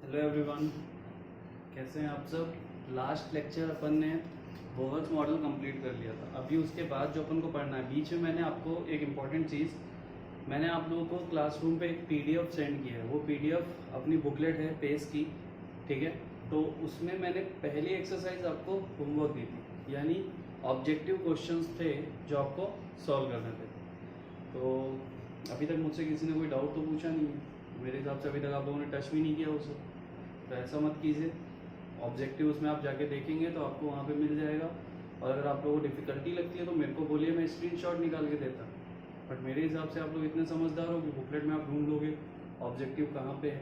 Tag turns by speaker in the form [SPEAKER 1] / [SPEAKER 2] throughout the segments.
[SPEAKER 1] Hello everyone, कैसे हैं आप सब। लास्ट लेक्चर अपन ने बोहर्स मॉडल कंप्लीट कर लिया था। अभी उसके बाद जो अपन को पढ़ना है, बीच में मैंने आपको एक इम्पॉर्टेंट चीज़, मैंने आप लोगों को क्लासरूम पे एक पीडीएफ सेंड किया है। वो पीडीएफ अपनी बुकलेट है पेज की, ठीक है। तो उसमें मैंने पहली एक्सरसाइज आपको होमवर्क दी थी, यानी ऑब्जेक्टिव क्वेश्चंस थे जो आपको सॉल्व करने थे। तो अभी तक मुझसे किसी ने कोई डाउट तो पूछा नहीं है। मेरे हिसाब से अभी तक आप लोगों ने टच भी नहीं किया उसे, तो ऐसा मत कीजिए। ऑब्जेक्टिव उसमें आप जाके देखेंगे तो आपको वहाँ पे मिल जाएगा। और अगर आप लोगों को डिफ़िकल्टी लगती है तो मेरे को बोलिए, मैं स्क्रीनशॉट निकाल के देता। बट मेरे हिसाब से आप लोग इतने समझदार हो कि बुकलेट में आप ढूंढ लोगे ऑब्जेक्टिव कहाँ पे है।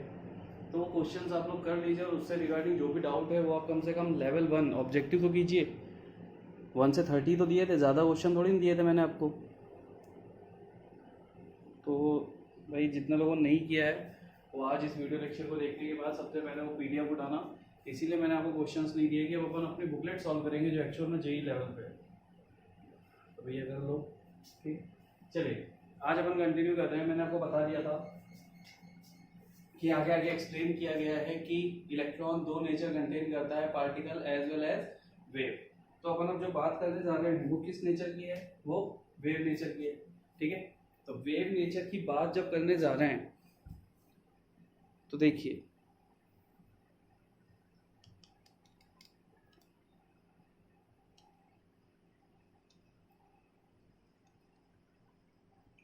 [SPEAKER 1] तो वो क्वेश्चंस आप लोग कर लीजिए और उससे रिगार्डिंग जो भी डाउट है वो आप कम से कम लेवल 1 ऑब्जेक्टिव तो कीजिए। 1 से 30 तो दिए थे, ज़्यादा क्वेश्चन थोड़ी नहीं दिए थे मैंने आपको। तो भाई जितने लोगों ने नहीं किया है वो आज इस वीडियो लेक्चर को देखने के बाद सबसे पहले वो पीडीएफ उठाना। इसीलिए मैंने आपको क्वेश्चंस नहीं दिए कि अब अपन अपनी बुकलेट सॉल्व करेंगे जो एक्चुअल में जेई लेवल पे है। तो भैया कर लो, ठीक। चलिए आज अपन कंटिन्यू करते हैं। मैंने आपको बता दिया था कि आगे आगे एक्सप्लेन किया गया है कि इलेक्ट्रॉन दो नेचर कंटेन करता है, particle as well as wave. तो अपन अब जो बात करने जा रहे हैं वो किस नेचर की है, वो वेव नेचर की है, ठीक है। तो वेव नेचर की बात जब करने जा रहे हैं तो देखिए,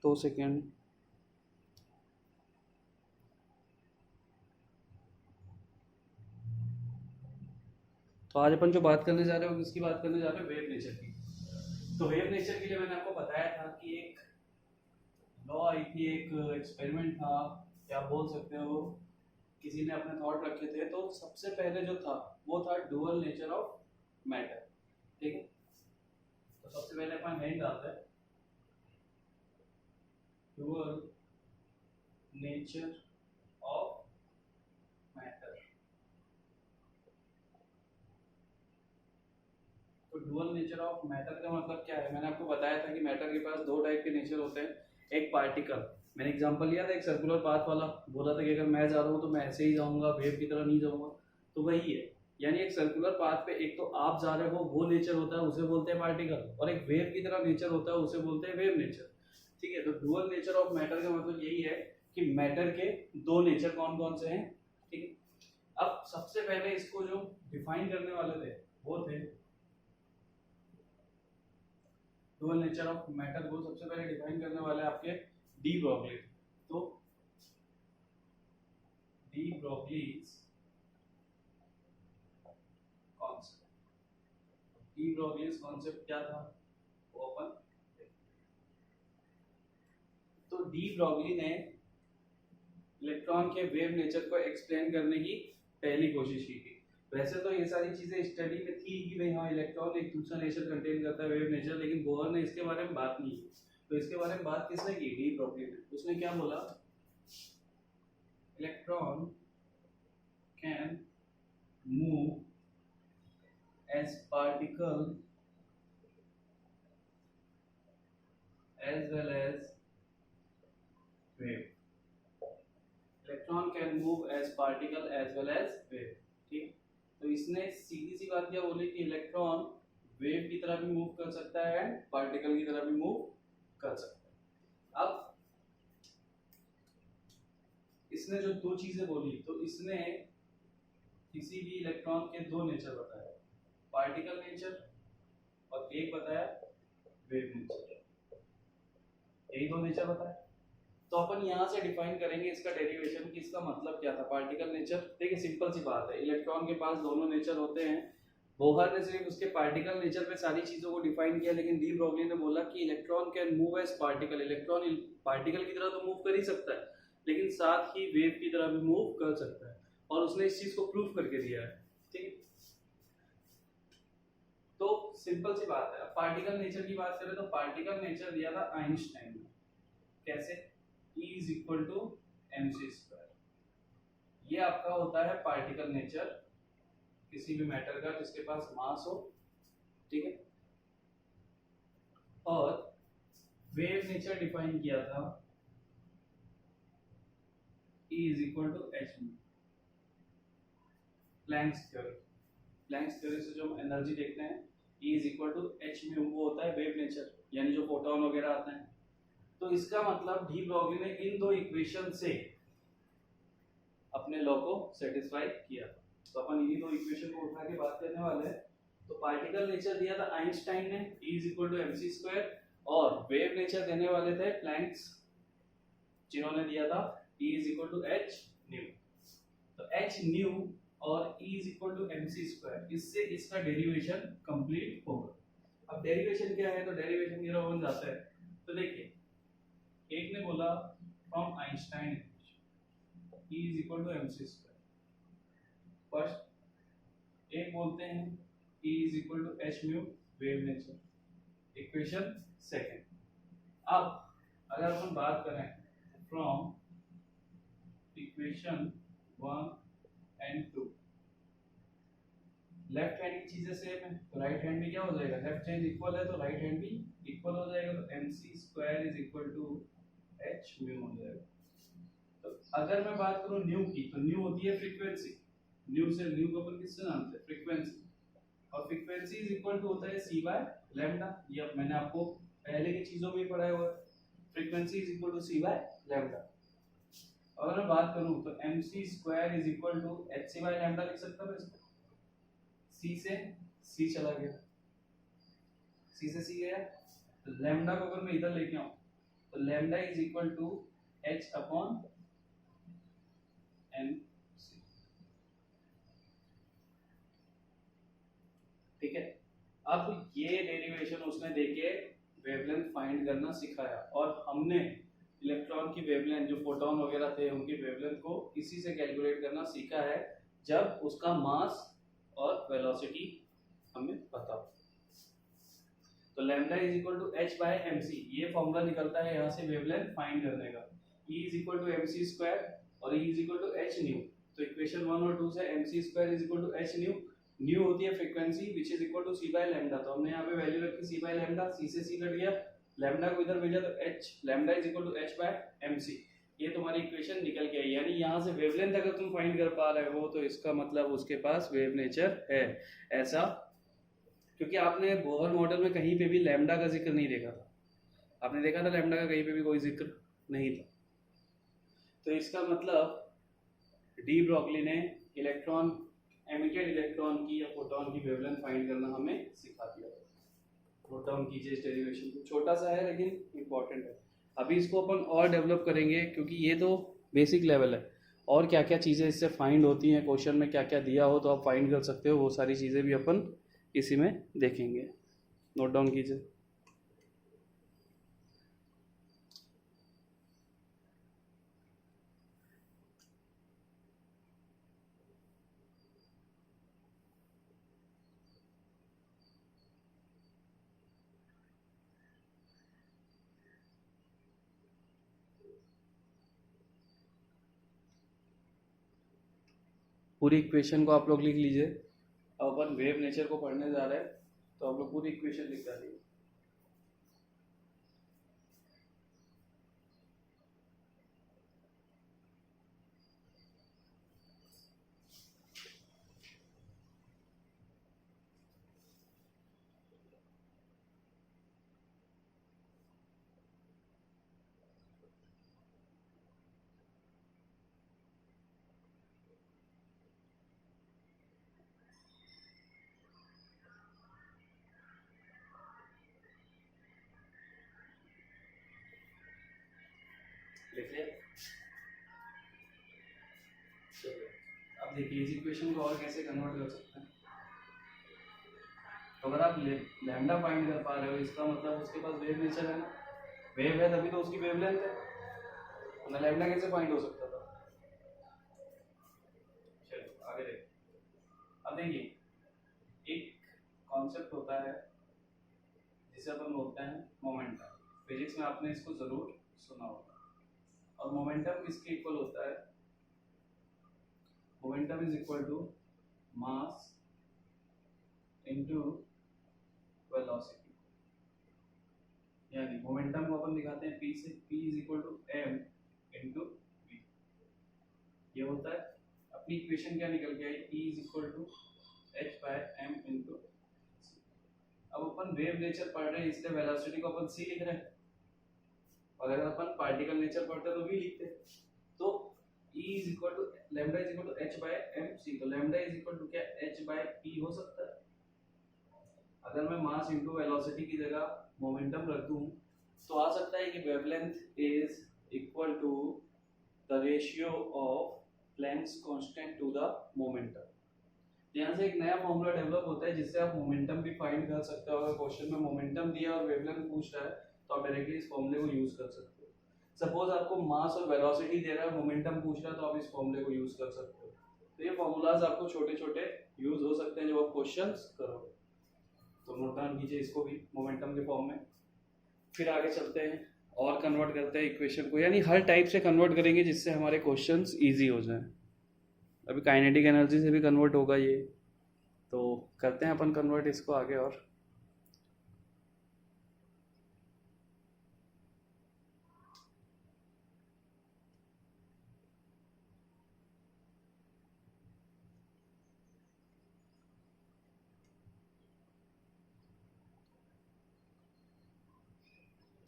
[SPEAKER 1] दो सेकेंड। तो आज अपन जो बात करने जा रहे हैं वो किसकी बात करने जा रहे हैं, वेव नेचर की। तो वेव नेचर के लिए मैंने आपको बताया था कि एक लॉ आई थी, एक एक्सपेरिमेंट था, क्या बोल सकते हो, किसी ने अपने थॉट रखे थे। तो सबसे पहले जो था वो था डुअल नेचर ऑफ मैटर, ठीक है। तो सबसे पहले अपन हेड डालते हैं, डुअल नेचर ऑफ मैटर। तो डुअल नेचर ऑफ मैटर का मतलब क्या है, मैंने आपको बताया था कि मैटर के पास दो टाइप के नेचर होते हैं। एक पार्टिकल, मैंने एग्जांपल लिया था एक सर्कुलर पाथ वाला, बोला था कि अगर मैं जा रहा हूँ तो मैं ऐसे ही जाऊंगा, वेव की तरह नहीं जाऊंगा। तो वही है, यानी एक सर्कुलर पाथ पे एक तो आप जा रहे हो वो नेचर होता है, उसे बोलते हैं पार्टिकल, और एक वेव की तरह नेचर होता है, उसे बोलते हैं वेव नेचर, ठीक है। तो डुअल नेचर ऑफ मैटर का मतलब यही है कि मैटर के दो नेचर कौन कौन से हैं, ठीक है। अब सबसे पहले इसको जो डिफाइन करने वाले थे वो थे, डुअल नेचर ऑफ मैटर को सबसे पहले डिफाइन करने वाले आपके डी ब्रोगली। तो D Broglie's concept, D Broglie's concept क्या था वो अपन, तो डी ब्रोगली ने इलेक्ट्रॉन के वेव नेचर को एक्सप्लेन करने की पहली कोशिश की थी। वैसे तो ये सारी चीजें स्टडी में थी कि भाई हाँ इलेक्ट्रॉन एक दूसरा नेचर कंटेन करता है, वेव नेचर, लेकिन बोहर ने इसके बारे में बात नहीं की। तो इसके बारे में बात किसने की, डी ब्रोगली ने। उसने क्या बोला, electron can move as particle as well as wave, electron can move as particle as well as wave, ठीक। तो इसने सीधी सी बात क्या बोली कि इलेक्ट्रॉन वेव की तरह भी मूव कर सकता है एंड पार्टिकल की तरह भी मूव कर सकता है। अब इसने जो दो चीजें बोली, तो इसने किसी भी इलेक्ट्रॉन के दो नेचर बताया, पार्टिकल नेचर और एक बताया वेव नेचर, यही दो नेचर बताया। तो अपन यहाँ से डिफाइन करेंगे इसका डेरिवेशन कि इसका मतलब क्या था पार्टिकल नेचर। देखिए सिंपल सी बात है, इलेक्ट्रॉन के पास दोनों नेचर होते हैं। बोहर ने सिर्फ उसके पार्टिकल नेचर पे सारी चीजों को डिफाइन किया, लेकिन डी ब्रोगली ने बोला कि electron can move as particle, electron particle की तरह तो मूव कर ही सकता है, लेकिन साथ ही वेव की तरह भी मूव कर सकता है, और उसने इस चीज को प्रूव करके दिया है, ठीक। तो सिंपल सी बात है। पार्टिकल नेचर की बात करें तो पार्टिकल नेचर दिया था आइंस्टाइन ने, कैसे, E is equal to mc²। ये आपका होता है पार्टिकल नेचर किसी भी मैटर का जिसके पास मास हो, ठीक है। और वेव नेचर डिफाइन किया था E is equal to h। Planck's theory. Planck's theory से जो एनर्जी देखते हैं E is equal to h mu, वो होता है वेव नेचर, यानी जो फोटोन वगैरह आते हैं। तो इसका मतलब डी ब्रॉगली ने इन दो इक्वेशन से अपने लॉ को सेटिस्फाई किया। तो अपन इन्हीं दो इक्वेशन को उठा के बात करने वाले हैं। तो पार्टिकल नेचर दिया था आइंस्टाइन ने, E is equal to mc square, और वेव नेचर देने वाले थे प्लैंक्स, जिन्होंने दिया था E is equal to h nu. तो h न्यू और E is equal to mc square, इससे इसका डेरिवेशन कंप्लीट होगा। अब डेरिवेशन क्या है, तो डेरिवेशन की तरफ जाता है। तो देखिए, एक ने बोला from Einstein E is equal to mc square, first. एक बोलते हैं E is equal to h mu, wave nature, equation second. अब अगर अपन बात करें from equation 1 and 2, left hand की चीजें सेम है तो राइट हैंड भी क्या हो जाएगा, लेफ्ट हैंड इक्वल है तो राइट हैंड भी इक्वल हो जाएगा। तो mc square is equal to h mu हो जाएगा। तो अगर मैं बात करूं न्यू की, तो न्यू होती है फ्रीक्वेंसी, न्यू से न्यू को अपन किससे जानते हैं, फ्रीक्वेंसी, और फ्रीक्वेंसी इज इक्वल टू होता है c बाय लैम्डा। ये अब मैंने आपको पहले की चीजों में पढ़ाया हुआ है, frequency is equal to c by lambda. अगर मैं बात करूं तो mc square is equal to hc by lambda लिख सकता हूं इसको, c से c चला गया, c से c गया, तो लैम्डा को अगर मैं इधर लेके आऊं तो lambda is equal to h upon n, ठीक है। अब ये डेरिवेशन उसने देके वेवलेंथ फाइंड करना सिखाया, और हमने इलेक्ट्रॉन की वेवलेंथ, जो फोटोन वगैरह थे उनकी वेवलेंथ को इसी से कैलकुलेट करना सीखा है, जब उसका मास और वेलोसिटी हमें पता हो। तो lambda is equal to h by mc, ये फॉर्मूला निकलता है यहाँ से वेवलेंथ फाइंड करने का। E is equal to mc square और E is equal to h nu. तो इक्वेशन 1 और 2 से mc square is equal to h nu, nu होती है frequency which is equal to c by lambda. तो हमने यहाँ पे वैल्यू रखी c बाय लैम्डा, c से c कट गया, लैम्डा को इधर भेजा तो h, lambda is equal to h by mc। ये तुम्हारी इक्वेशन निकल के आई, यानी यहाँ से वेवलेंथ अगर तुम फाइंड कर पा रहे हो तो इसका मतलब उसके पास वेव नेचर है। ऐसा क्योंकि आपने बोहर मॉडल में कहीं पे भी लैम्डा का जिक्र नहीं देखा था, आपने देखा था लैम्डा का कहीं पे भी कोई जिक्र नहीं था। तो इसका मतलब डी ब्रॉगली ने इलेक्ट्रॉन, एमिटेड इलेक्ट्रॉन की या फोटोन की वेवलेंथ फाइंड करना हमें सिखा दिया। नोट डाउन कीजिए इस डेरिवेशन को, छोटा सा है लेकिन इंपॉर्टेंट है। अभी इसको अपन और डेवलप करेंगे क्योंकि ये तो बेसिक लेवल है, और क्या क्या चीज़ें इससे फाइंड होती हैं, क्वेश्चन में क्या क्या दिया हो तो आप फाइंड कर सकते हो, वो सारी चीज़ें भी अपन इसी में देखेंगे। नोट डाउन कीजिए। पूरी इक्वेशन को आप लोग लिख लीजिए। अब अपन वेव नेचर को पढ़ने जा रहे हैं तो आप लोग पूरी इक्वेशन लिख डालिए। लिख लिया? चलिए अब देखिए इस इक्वेशन को और कैसे कन्वर्ट कर सकते हैं। तो अगर आप लैम्डा फाइंड कर पा रहे हो, इसका मतलब उसके पास वेव नेचर है ना, वेव है तभी तो उसकी वेवलेंथ है, वरना लैम्डा कैसे फाइंड हो सकता था। चलिए आगे देखिए। अब देखिए एक कॉन्सेप्ट होता है जिसे अपन बोलते हैं मोमेंटम। फिजिक्स में आपने इसको जरूर सुना होगा। और मोमेंटम किसके इक्वल होता है, momentum is equal to mass into velocity. यानी मोमेंटम को अपन दिखाते हैं p से, p is equal to m into v। ये होता है अपनी आपकी इक्वेशन क्या निकल के आई, E is equal to h by m into. अब अपन वेव नेचर पढ़ रहे हैं इसलिए वेलोसिटी को अपन c लिख रहे हैं, और अगर अपन पार्टिकल नेचर पढ़ते तो v लिखते। तो E is equal to lambda is equal to h by m c, तो लैम्डा इज इक्वल टू क्या h बाय p हो सकता है। अगर मैं मास इनटू वेलोसिटी की जगह मोमेंटम रख दूं तो आ सकता है कि wavelength is equal to the ratio of Planck's constant to the momentum. यहाँ से एक नया फॉर्मूला डेवलप होता है जिससे आप मोमेंटम भी फाइंड कर सकते हो। अगर क्वेश्चन में मोमेंटम दिया और वेवलेंथ पूछ रहा है तो आप डायरेक्टली इस फॉर्मूले को यूज कर सकते हो। सपोज आपको मास और वेलोसिटी दे रहा है, मोमेंटम पूछ रहा है, तो आप इस फॉर्मूले को यूज कर सकते हो। तो ये फॉर्मूलाज आपको छोटे छोटे यूज हो सकते हैं जब आप क्वेश्चंस करोगे, तो नोट डाउन कीजिए इसको भी मोमेंटम के फॉर्म में। फिर आगे चलते हैं और कन्वर्ट करते हैं इक्वेशन को, यानी हर टाइप से कन्वर्ट करेंगे जिससे हमारे क्वेश्चंस इजी हो जाएं। अभी काइनेटिक एनर्जी से भी कन्वर्ट होगा ये, तो करते हैं अपन कन्वर्ट इसको आगे। और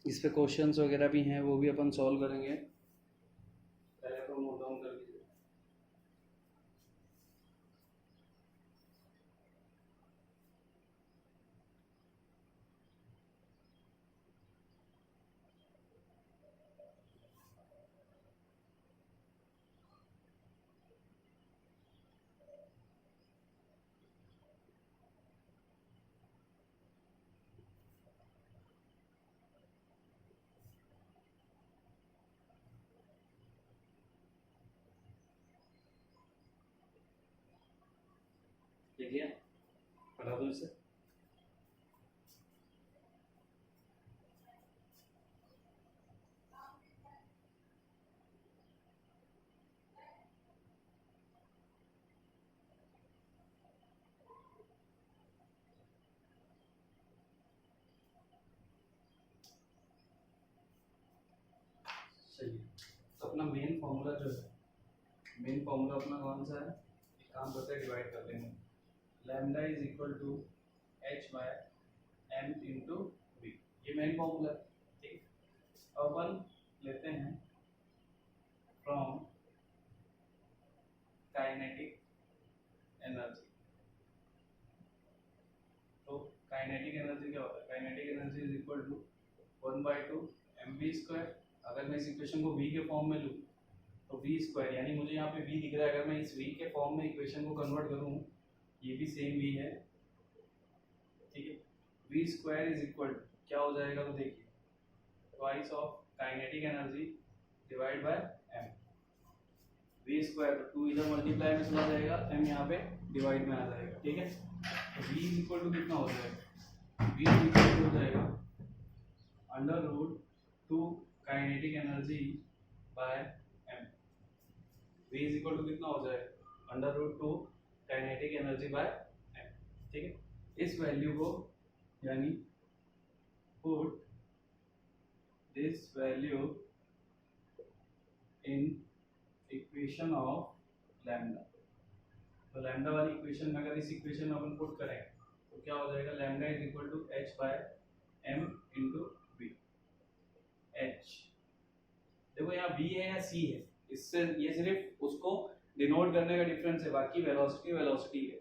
[SPEAKER 1] इस पे क्वेश्चंस वगैरह भी हैं, वो भी अपन सॉल्व करेंगे। पहले तो नोट डाउन कर लीजिए। लिख लिया, पढ़ा दो इसे। सही है। तो अपना मेन फॉर्मूला जो है, मेन फॉर्मूला अपना कौन सा है, एक काम करते हैं डिवाइड कर लेंगे। Lambda is equal to h by m into v, ये मेन फॉर्मूला है। ठीक, अब अपन लेते हैं फ्रॉम काइनेटिक एनर्जी। तो काइनेटिक एनर्जी क्या होता है, kinetic energy is equal to 1/2 mv²। अगर मैं इस इक्वेशन को v के फॉर्म में लूँ तो v² यानी मुझे यहाँ पे v दिख रहा है, अगर मैं इस v के फॉर्म में इक्वेशन को कन्वर्ट करूँ, ये भी सेम v है, ठीक है। v² इज इक्वल टू क्या हो जाएगा, तो देखिए twice of kinetic energy divide by m। v², 2 इधर मल्टीप्लाई में चला जाएगा, m यहाँ पे डिवाइड में आ जाएगा, ठीक है। तो v इज इक्वल टू कितना हो जाएगा, v इज इक्वल टू हो जाएगा √2 kinetic energy by m। v is equal to कितना हो जाएगा, √2 काइनेटिक एनर्जी बाय m, ठीक है। इस वैल्यू को यानी put this value in equation of lambda. तो लैम्डा वाली इक्वेशन में अगर इस इक्वेशन में अपन पुट करें तो क्या हो जाएगा, lambda is equal to h by m into v. h देखो यहाँ v है या c है, इससे ये सिर्फ उसको डिनोट करने का डिफरेंस है, बाकी वेलोसिटी वेलोसिटी है,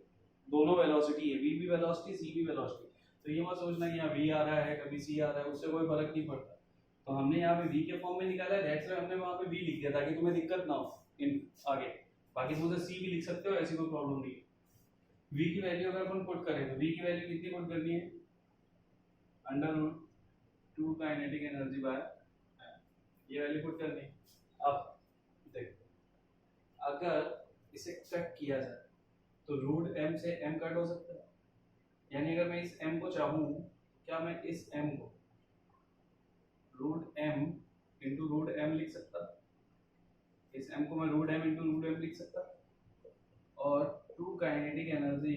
[SPEAKER 1] दोनों वेलोसिटी है, v भी वेलोसिटी c भी वेलोसिटी। तो ये मत सोचना कि यहाँ v आ रहा है कभी c आ रहा है, उससे कोई फर्क नहीं पड़ता। तो हमने यहाँ पे v के फॉर्म में निकाला है, दैट्स व्हाई हमने वहाँ पे v लिख दिया ताकि तुम्हें दिक्कत ना हो इन आगे। बाकी तुम c भी लिख सकते हो, ऐसी कोई प्रॉब्लम नहीं है। v की वैल्यू अगर अपन पुट करें तो v की वैल्यू कितनी पुट करनी है, √2 काइनेटिक एनर्जी बाय ये वैल्यू पुट करनी है। अब देखो अगर इसे कट किया जाए तो √m से m कट हो सकता है, यानी अगर मैं इस m को चाहूँ, क्या मैं इस m को √m इंटू √m लिख सकता, इस m को मैं √m इंटू √m लिख सकता, और 2 काइनेटिक एनर्जी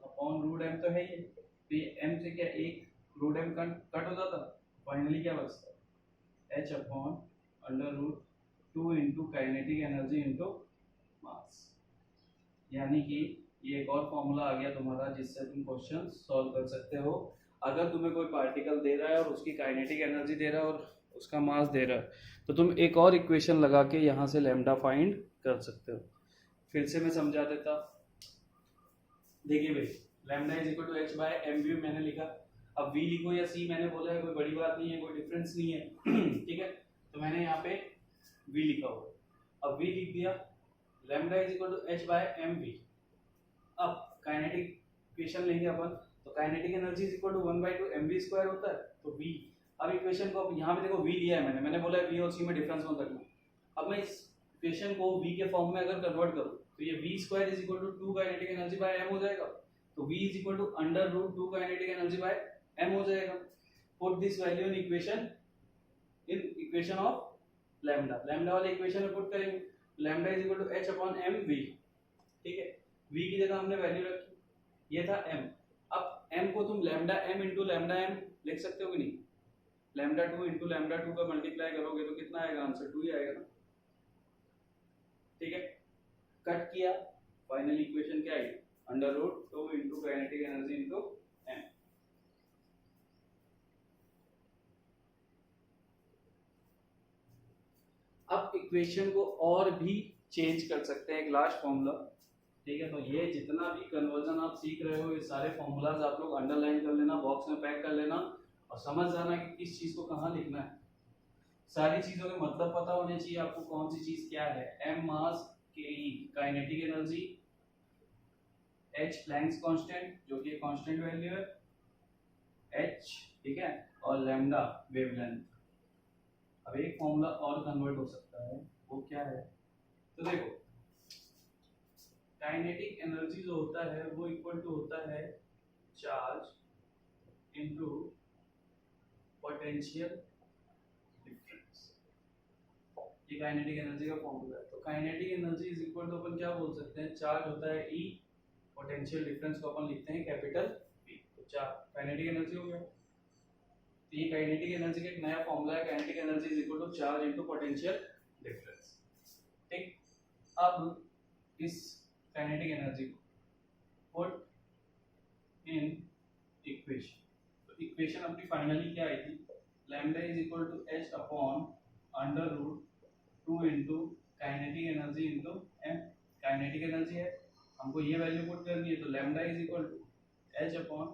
[SPEAKER 1] अपॉन √m तो है ही, तो ये m से क्या एक √m कट हो जाता, फाइनली क्या बचता h upon √2 into kinetic energy into mass. यानी कि ये एक और फॉर्मूला आ गया तुम्हारा जिससे तुम क्वेश्चन सॉल्व कर सकते हो। अगर तुम्हें कोई पार्टिकल दे रहा है और उसकी काइनेटिक एनर्जी दे रहा है और उसका मास दे रहा है, तो तुम एक और इक्वेशन लगा के यहाँ से लैम्डा फाइंड कर सकते हो। फिर से मैं समझा देता। देखिए भाई, lambda is equal to h by m v मैंने लिखा। अब वी लिखो या सी मैंने बोला है, कोई बड़ी बात नहीं है, कोई डिफरेंस नहीं है। ठीक है, तो मैंने यहाँ पे वी लिखा हुआ। अब वी लिख दिया, lambda is equal to h by m v. अब काइनेटिक इक्वेशन लेंगे अपन, तो kinetic energy is equal to 1/2 mv² होता है, तो v। अब इक्वेशन को, अब यहाँ पे देखो v लिया है मैंने बोला है v और c में डिफरेंस मत रखना। अब मैं इस इक्वेशन को v के फॉर्म में अगर कन्वर्ट करूँ तो ये v² is equal to 2 kinetic energy by m हो जाएगा। तो v is equal to √2 kinetic energy by m हो जाएगा। Put this value in equation of lambda. Lambda वाले इक्वेशन में पुट करेंगे, lambda is equal to h upon m v। ठीक है, v की जगह हमने वैल्यू रखी, ये था m। अब m को तुम lambda m into lambda m लिख सकते हो कि नहीं? लैम्डा 2 इंटू लैम्डा 2 का मल्टीप्लाई करोगे तो कितना आएगा? आंसर 2 ही आएगा ना। ठीक है, कट किया, फाइनल इक्वेशन क्या आई? √2 into kinetic energy into m। अब इक्वेशन को और भी चेंज कर सकते हैं, एक लास्ट फॉर्मूला। ठीक है, तो ये जितना भी कन्वर्जन आप सीख रहे हो, ये सारे फॉर्मूलाज आप लोग अंडरलाइन कर लेना, बॉक्स में पैक कर लेना और समझ जाना कि किस चीज को कहाँ लिखना है। सारी चीजों के मतलब पता होने चाहिए आपको, कौन सी चीज क्या है। m मास, k kinetic energy, h Planck's constant जो कि कांस्टेंट वैल्यू है, h, ठीक है, और लैम्डा वेवलेंथ। अब एक फॉर्मूला और कन्वर्ट हो सकता है, वो क्या है? तो देखो, काइनेटिक एनर्जी जो होता है वो इक्वल टू होता है चार्ज इनटू पोटेंशियल डिफरेंस। ये काइनेटिक एनर्जी का फॉर्मूला है। तो kinetic energy is equal to अपन क्या बोल सकते हैं? चार्ज होता है E, पोटेंशियल डिफरेंस को अपन लिखते हैं कैपिटल P। तो चार्ज काइनेटिक एनर्जी हो गया। तो ये काइनेटिक एनर्जी का एक नया फॉर्मूला है, kinetic energy is equal to charge into potential difference. ठीक, अब इस काइनेटिक एनर्जी को पुट इन इक्वेशन। तो इक्वेशन अपनी फाइनली क्या आई थी? Lambda is equal to h upon √2 into kinetic energy into m। Kinetic energy है, हमको ये वैल्यू पुट करनी है, तो lambda is equal to h upon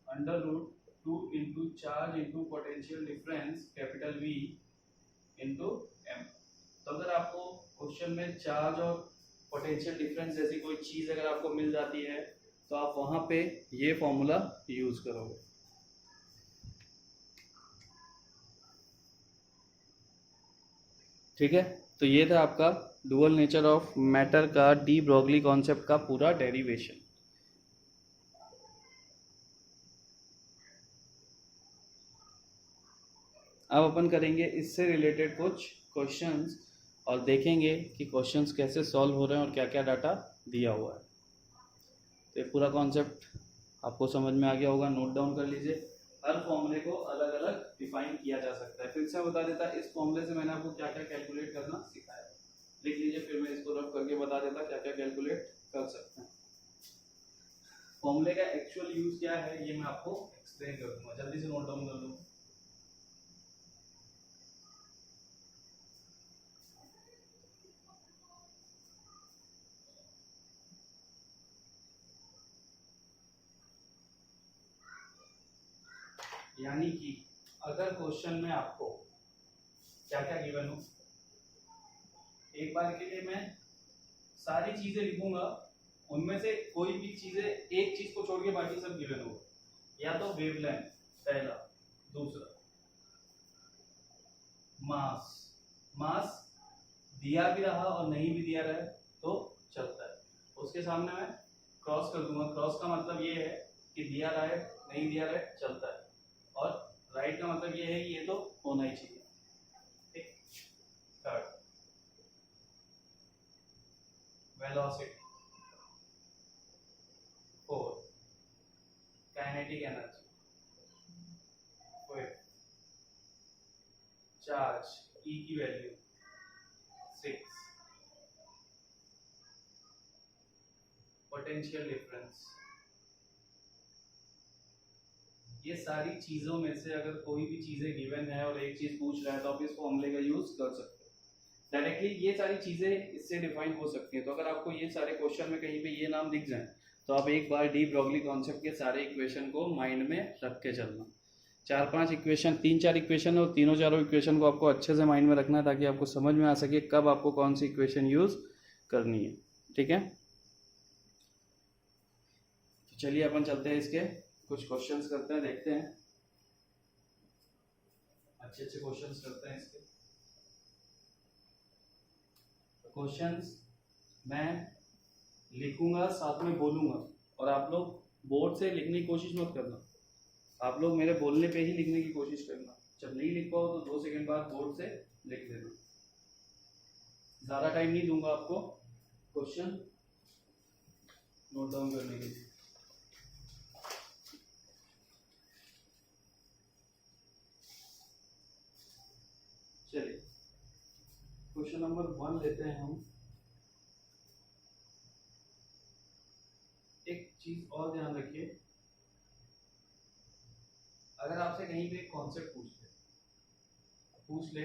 [SPEAKER 1] √2 into charge into potential difference capital V into m। तो अगर आपको क्वेश्चन में चार्ज और पोटेंशियल डिफरेंस जैसी कोई चीज अगर आपको मिल जाती है तो आप वहां पे ये फॉर्मूला यूज करोगे। ठीक है, तो ये था आपका डुअल नेचर ऑफ मैटर का डी ब्रोगली कॉन्सेप्ट का पूरा डेरिवेशन। अब अपन करेंगे इससे रिलेटेड कुछ क्वेश्चंस और देखेंगे कि क्वेश्चंस कैसे सॉल्व हो रहे हैं और क्या क्या डाटा दिया हुआ है। तो ये पूरा कॉन्सेप्ट आपको समझ में आ गया होगा, नोट डाउन कर लीजिए। हर फॉर्मूले को अलग अलग डिफाइन किया जा सकता है। फिर से बता देता, इस फॉर्मूले से मैंने आपको क्या क्या कैलकुलेट करना सिखाया, लिख लीजिए, फिर मैं इसको रफ करके बता देता क्या क्या कैलकुलेट कर सकते हैं। फॉर्मूले का एक्चुअल यूज क्या है ये मैं आपको एक्सप्लेन कर दूंगा, जल्दी से नोट डाउन कर लो। यानी कि अगर क्वेश्चन में आपको क्या क्या गिवन हो, एक बार के लिए मैं सारी चीजें लिखूंगा, उनमें से कोई भी चीजें, एक चीज को छोड़ के बाकी सब गिवन होगा। या तो वेवलेंथ पहला, दूसरा मास, मास दिया भी रहा और नहीं भी दिया रहा तो चलता है। उसके सामने मैं क्रॉस कर दूंगा, क्रॉस का मतलब ये है कि दिया रहा है नहीं दिया रहा है चलता है, और राइट का मतलब ये है कि ये तो होना ही चाहिए। ठीक, third velocity, fourth kinetic energy, fifth charge E की वैल्यू, सिक्स पोटेंशियल डिफरेंस। ये सारी चीजों में से अगर कोई भी चीजें गिवन है और एक चीज पूछ रहा है तो आप इस फॉर्मूले का यूज कर सकते हो डायरेक्टली। ये सारी चीजें इससे डिफाइन हो सकती हैं। तो अगर आपको ये सारे क्वेश्चन में कहीं पे ये नाम दिख जाए तो आप एक बार डी ब्रॉगली कॉन्सेप्ट के सारे इक्वेशन को माइंड में रख के चलना। 4-5 इक्वेशन, 3-4 इक्वेशन और तीनों चारों इक्वेशन को आपको अच्छे से माइंड में रखना है ताकि आपको समझ में आ सके कब आपको कौन सी इक्वेशन यूज करनी है। ठीक है, तो चलिए अपन चलते हैं, इसके कुछ क्वेश्चंस करते हैं, देखते हैं, अच्छे अच्छे क्वेश्चंस करते हैं इसके। क्वेश्चंस मैं लिखूंगा साथ में बोलूंगा और आप लोग बोर्ड से लिखने की कोशिश मत करना, आप लोग मेरे बोलने पे ही लिखने की कोशिश करना। जब नहीं लिख पाओ तो 2 सेकंड बाद बोर्ड से लिख लेना। ज़्यादा टाइम नहीं दूंगा आपको क्वेश्चन नोट डाउन करने के लिए। चलिए क्वेश्चन नंबर 1 लेते हैं हम। एक चीज और ध्यान रखिए, अगर आपसे कहीं पे एक कॉन्सेप्ट पूछ ले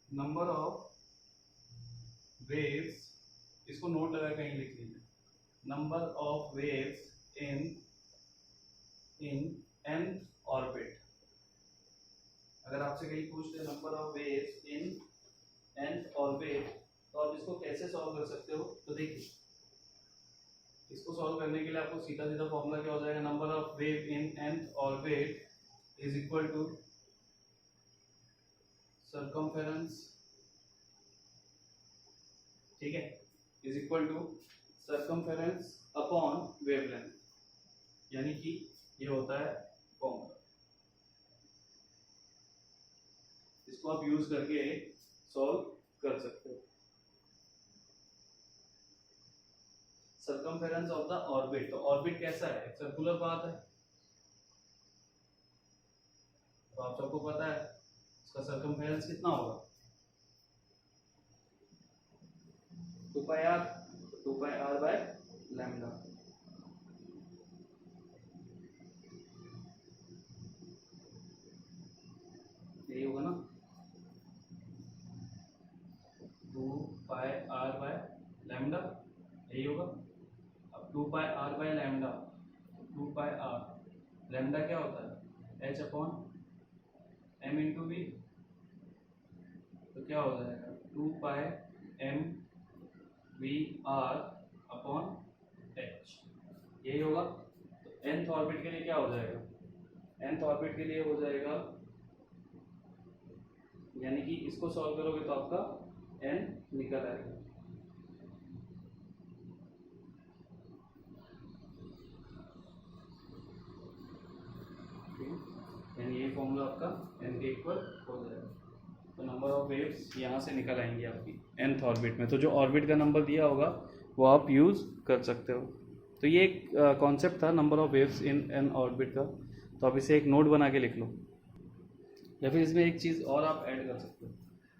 [SPEAKER 1] नंबर ऑफ वेव्स, इसको नोट लगा कहीं लिख लीजिए, number of waves in nth orbit. अगर आपसे कहीं पूछ ले number of waves in nth orbit तो आप इसको कैसे सॉल्व कर सकते हो। तो देखिए, इसको सॉल्व करने के लिए आपको सीधा सीधा फॉर्मूला क्या हो जाएगा, number of wave in nth orbit is equal to circumference, ठीक है, is equal to circumference upon wavelength, यानी कि ये होता है फॉर्मूला। इसको आप यूज करके सॉल्व कर सकते हो। सर्कमफेरेंस ऑफ द ऑर्बिट, तो ऑर्बिट कैसा है, एक सर्कुलर पाथ है, तो आप सबको पता है इसका सर्कमफेरेंस कितना होगा, 2πr, 2πr बाय लैम्डा। यही होगा ना, 2πr बाय लैम्डा, यही होगा। अब 2πr by lambda, 2πr lambda क्या होता है, h upon m into we, तो क्या हो जाएगा 2πm we are upon h, यही होगा। तो nth ऑर्बिट के लिए क्या हो जाएगा, nth ऑर्बिट के लिए हो जाएगा, यानी कि इसको सॉल्व करोगे तो आपका n निकल आएगा। यानी ये फॉर्मूला आपका n के इक्वल हो जाएगा। तो नंबर ऑफ वेव्स यहाँ से निकल आएंगी आपकी nth ऑर्बिट में। तो जो ऑर्बिट का नंबर दिया होगा वो आप यूज़ कर सकते हो। तो ये एक कॉन्सेप्ट था number of waves in an orbit का। तो आप इसे एक नोट बना के लिख लो, या फिर इसमें एक चीज़ और आप ऐड कर सकते हो।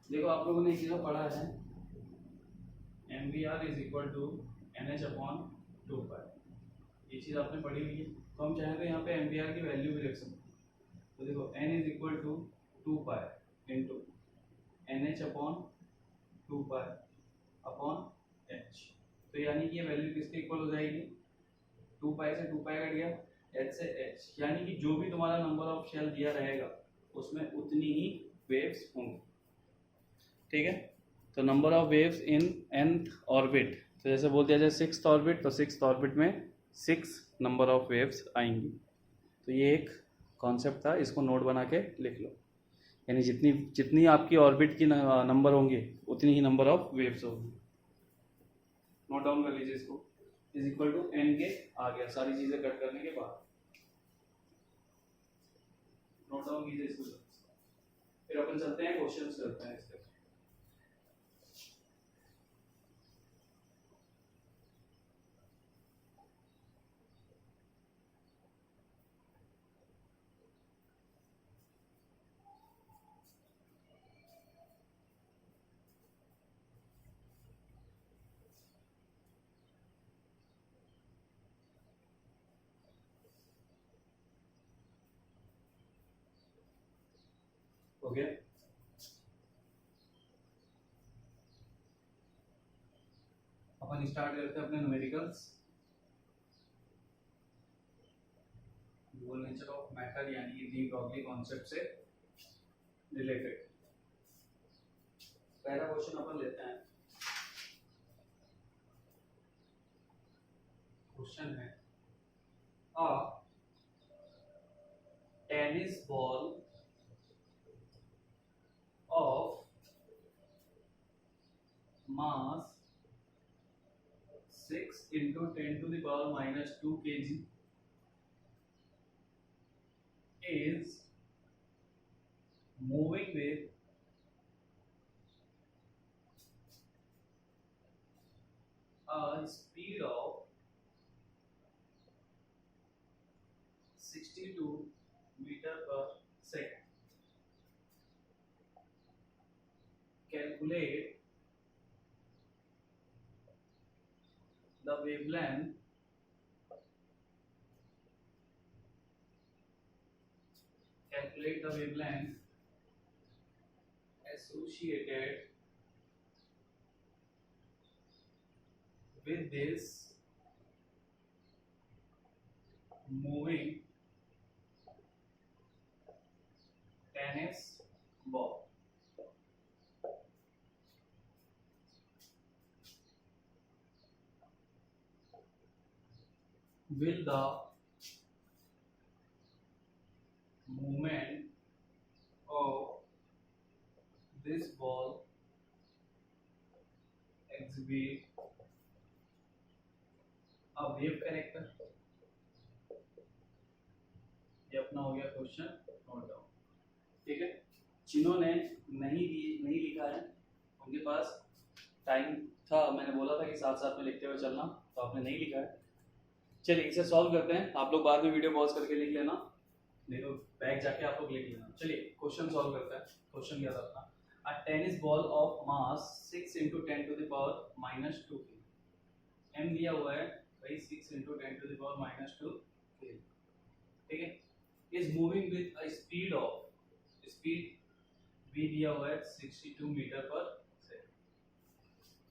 [SPEAKER 1] देखो, आप लोगों ने एक चीज़ पढ़ा है, M V R is equal to N H upon 2π, ये चीज़ आपने पढ़ी हुई है। तो हम चाहें तो यहाँ पे एम वी आर की वैल्यू भी रख सकते हैं। तो देखो, n is equal to 2π into N H upon 2π upon h। तो यानी कि ये वैल्यू किसके इक्वल हो जाएगी, 2π से 2π कट गया, h से h, यानी कि जो भी तुम्हारा नंबर ऑफ शेल दिया रहेगा उसमें उतनी ही वेव्स होंगी। ठीक है, तो number of waves in nth orbit, तो जैसे बोल दिया जाए 6th ऑर्बिट, तो 6th ऑर्बिट में 6 नंबर ऑफ वेव्स आएंगी। तो ये एक कॉन्सेप्ट था, इसको नोट बना के लिख लो। यानी जितनी जितनी आपकी ऑर्बिट की नंबर होंगे उतनी ही नंबर ऑफ वेव्स होंगी। नोट डाउन कर लीजिए इसको, इज इक्वल टू n के आ गया सारी चीजें कट करने के बाद। नोट डाउन कीजिए इसको, फिर अपन चलते हैं क्वेश्चंस करते हैं इसके। ओके अपन स्टार्ट करते हैं अपने न्यूमेरिकल्स। नेचर ऑफ मैटर यानी कि डी ब्रॉगली कॉन्सेप्ट से रिलेटेड पहला क्वेश्चन अपन लेते हैं। क्वेश्चन है a tennis ball of mass 6 into 10 to the power minus 2 kg is moving with a speed of 62 meter per second. Calculate the wavelength associated with this moving tennis ball. Will the movement of this ball exhibit a wave character? ये अपना हो गया question note down. ठीक है, जिन्होंने नहीं लिखा है उनके पास टाइम था, मैंने बोला था कि साथ साथ में लिखते हुए चलना, तो आपने नहीं लिखा है। चलिए इसे सॉल्व करते हैं। आप लोग बाद में वीडियो पॉज करके लिख लेना, नहीं तो बैग जाके आप लोग लिख लेना। चलिए क्वेश्चन सॉल्व करते हैं। क्वेश्चन क्या था अपना, a tennis ball of mass 6 into 10 to the power minus 2 kg। m दिया हुआ है भाई 6 into 10 to the power minus 2 kg। ठीक है, is moving with a speed of, speed v दिया हुआ है 62 metre per second.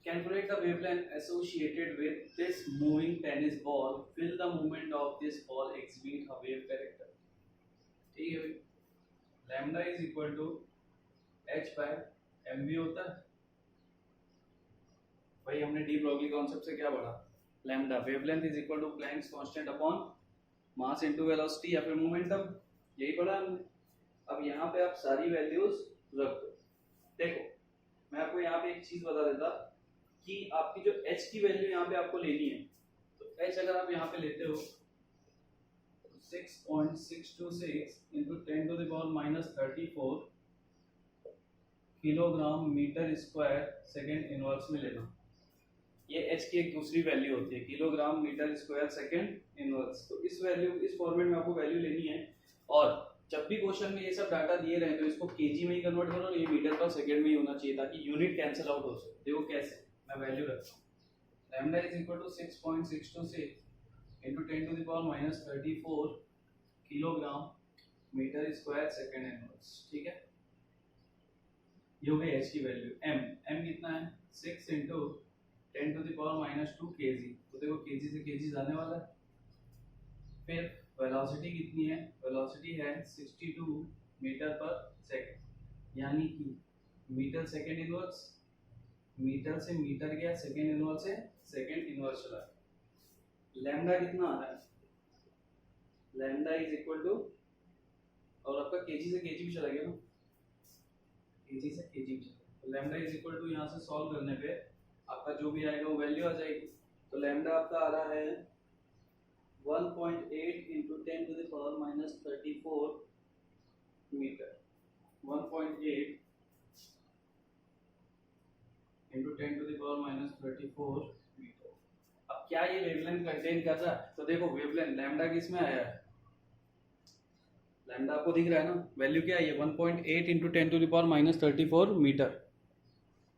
[SPEAKER 1] Calculate the wavelength associated with this moving tennis ball. Will the movement of this ball exhibit a wave character? ठीक है भाई, lambda is equal to h by mv होता है भाई। हमने डी ब्रॉगली कॉन्सेप्ट से क्या पढ़ा, lambda wavelength is equal to Planck's constant upon mass into velocity या फिर मोमेंटम, यही पढ़ा हमने। अब यहाँ पे आप सारी वैल्यूज रख दो। देखो मैं आपको यहाँ पे एक चीज बता देता कि आपकी जो h की वैल्यू यहाँ पे आपको लेनी है, तो h अगर आप यहाँ पे लेते हो तो 6.626 into 10 to the power minus 34 kilogram metre square second inverse में लेना। ये h की एक दूसरी वैल्यू होती है, kilogram metre square second inverse. तो इस वैल्यू, इस फॉर्मेट में आपको वैल्यू लेनी है। और जब भी क्वेश्चन में ये सब डाटा दिए रहे तो इसको केजी में ही कन्वर्ट करो, ये मीटर पर सेकंड में ही होना चाहिए ताकि यूनिट कैंसिल आउट हो सके। देखो कैसे, मैं वैल्यू रखता हूँ, lambda is equal to 6.626 into 10 to the power minus 34 kilogram metre square second inverse. ठीक है, ये हो गई h की वैल्यू। m कितना है 6 into 10 to the power minus 2 kg। तो देखो kg से kg जाने वाला है। फिर वेलोसिटी कितनी है, वेलोसिटी है 62 मीटर पर सेकंड, यानी कि मीटर सेकंड इनवर्स, मीटर से मीटर गया, सेकंड इनवर्स से सेकंड इनवर्स चला। लैम्डा कितना आ रहा है, लैम्डा इज इक्वल टू, और आपका केजी से केजी भी चला गया ना, केजी से केजी भी चला। तो लैम्डा इज इक्वल टू यहाँ से सॉल्व करने पे आपका जो भी आएगा वो वैल्यू आ जाएगी। तो लैम्डा आपका आ रहा है 1.8 into 10 to the power minus 34 metre. 1.8 into 10 to the power minus 34 metre. अब क्या ये वेवलेंथ कंटेन कर रहा है, तो देखो वेवलेंथ लैम्डा किस में आया है, लैम्डा आपको दिख रहा है ना, वैल्यू क्या है 1.8 into 10 to the power minus 34 metre,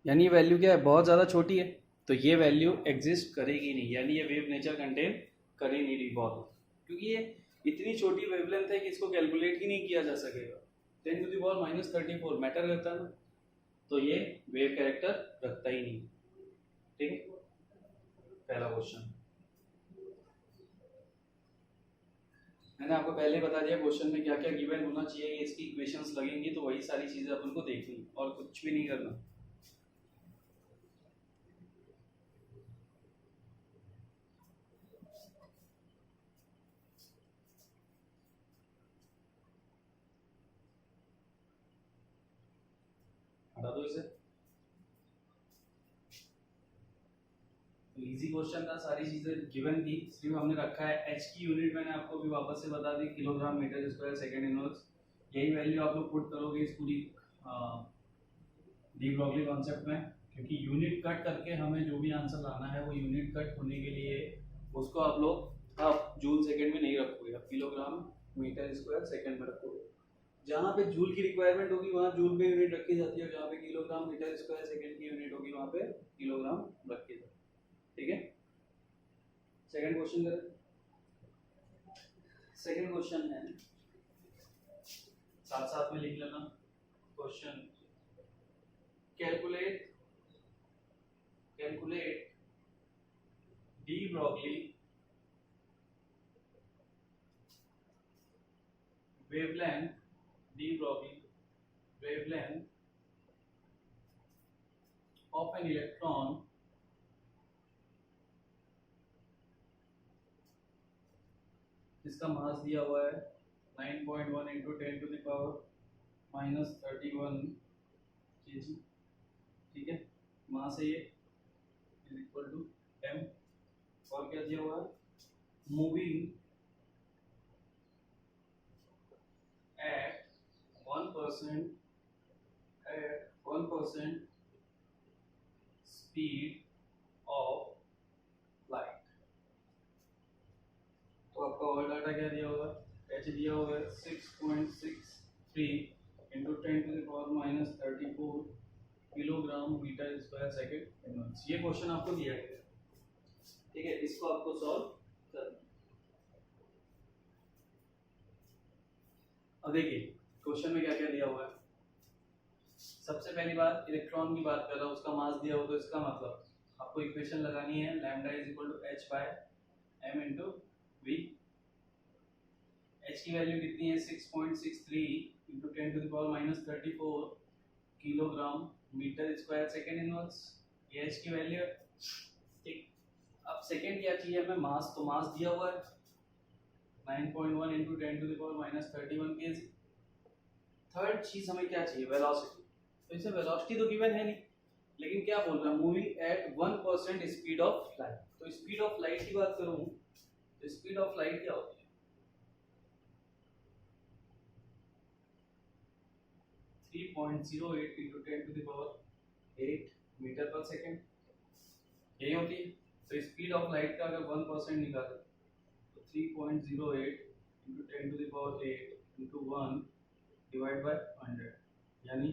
[SPEAKER 1] यानी ये वैल्यू क्या है, बहुत ज़्यादा छोटी है। तो ये वैल्यू एग्जिस्ट करेगी नहीं, यानी ये वेव नेचर कंटेन कर ही नहीं रही बहुत, क्योंकि ये इतनी छोटी वेवलेंथ है कि इसको कैलकुलेट ही नहीं किया जा सकेगा। 10⁻34 मैटर करता है ना, तो ये वेव कैरेक्टर रखता ही नहीं। ठीक है, पहला क्वेश्चन मैंने आपको पहले ही बता दिया क्वेश्चन में क्या क्या गिवन होना चाहिए, इसकी इक्वेशंस लगेंगी, तो वही सारी चीजें अपन को देखनी और कुछ भी नहीं करना। हटा दो इसे, इजी क्वेश्चन था, सारी चीजें गिवन थी, सिर्फ हमने रखा है एच की यूनिट मैंने आपको भी वापस से बता दी, kilogram metre square second inverse. यही वैल्यू आप लोग पुट करोगे इस पूरी डी ब्रॉगली कॉन्सेप्ट में, क्योंकि यूनिट कट करके हमें जो भी आंसर लाना है वो यूनिट कट होने के लिए उसको आप लोग आप जूल सेकंड में नहीं रखोगे, आप किलोग्राम मीटर स्क्वायर सेकंड में रखोगे। जहाँ पे जूल की रिक्वायरमेंट होगी वहाँ जूल पे यूनिट रखी जाती है, जहाँ पे किलोग्राम मीटर स्क्वायर सेकंड की यूनिट होगी वहाँ पे किलोग्राम रखी जाती है। ठीक है, सेकंड क्वेश्चन करें। सेकंड क्वेश्चन है, साथ साथ में लिख लेना question, calculate de Broglie wavelength of an electron जिसका मास दिया हुआ है 9.1 into 10 to the power minus 31 kg। ठीक है, मास है ये इज इक्वल टू m, और क्या दिया हुआ है, moving at 1% speed of light। तो आपका और डाटा क्या दिया होगा, h दिया हुआ है 6.63 into 10 to the power minus 34 kilogram metre square second inverse. ये क्वेश्चन आपको दिया गया है, ठीक है, इसको आपको सॉल्व करना। अब देखिए क्वेश्चन में क्या क्या दिया हुआ है। सबसे पहली बात इलेक्ट्रॉन की बात कर रहा हूँ, उसका मास दिया हो, तो इसका मतलब आपको इक्वेशन लगानी है lambda is equal to h by m into v। h की वैल्यू कितनी है 6.63 into 10 to the power minus 34 kilogram metre square second inverse, ये h की वैल्यू है। ठीक, अब सेकंड क्या चाहिए हमें, मास, तो मास दिया हुआ है 9.1 into 10 to the power minus 31 kg। Third चीज हमें क्या चाहिए, वेलोसिटी। तो इसे वेलोसिटी तो गिवन है नहीं, लेकिन क्या बोल रहा है, moving at 1% speed of light. तो स्पीड ऑफ लाइट की बात करूं तो स्पीड ऑफ लाइट क्या होती है, 3.08 into 10 to the power 8 metre per second, यही होती है। तो स्पीड ऑफ लाइट का अगर 1% निकाले तो 3.08 into 10 to the power 8 into 1 divide by 100, यानी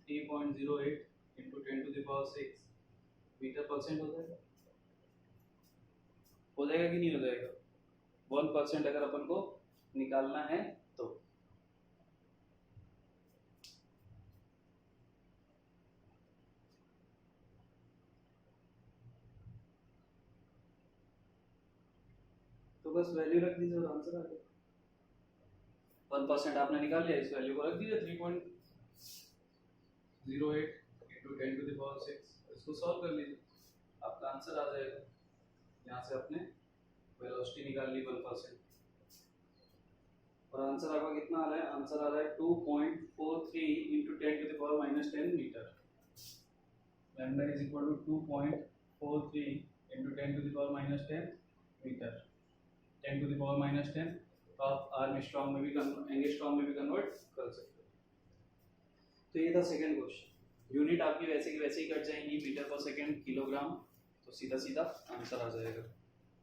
[SPEAKER 1] 3.08 into 10 to the power 6 metre percent हो जाएगा। हो जाएगा कि नहीं हो जाएगा, 1% अगर अपन को निकालना है तो। तो बस वैल्यू रख दीजिए और आंसर आ जाएगा। 1% आपने निकाल लिया, इस वैल्यू को रख दीजिए 3.08 into 10 to the power 6, इसको सॉल्व कर लीजिए, आपका आंसर आ जाएगा। यहाँ से आपने वेलोसिटी निकाल ली 1%, और आंसर आपका कितना आ रहा है, आंसर आ रहा है 2.43 into 10 to the power minus 10 metre. Lambda is equal to 2.43 into 10 to the power minus 10 metre. 10 to the power minus 10 तो आप आर्मस्ट्रॉन्ग में भी एंगस्ट्रॉन्ग में भी कन्वर्ट कर सकते हो। तो ये था सेकंड क्वेश्चन, यूनिट आपकी वैसे की वैसे ही कट जाएंगी, मीटर पर सेकंड, किलोग्राम, तो सीधा सीधा आंसर आ जाएगा।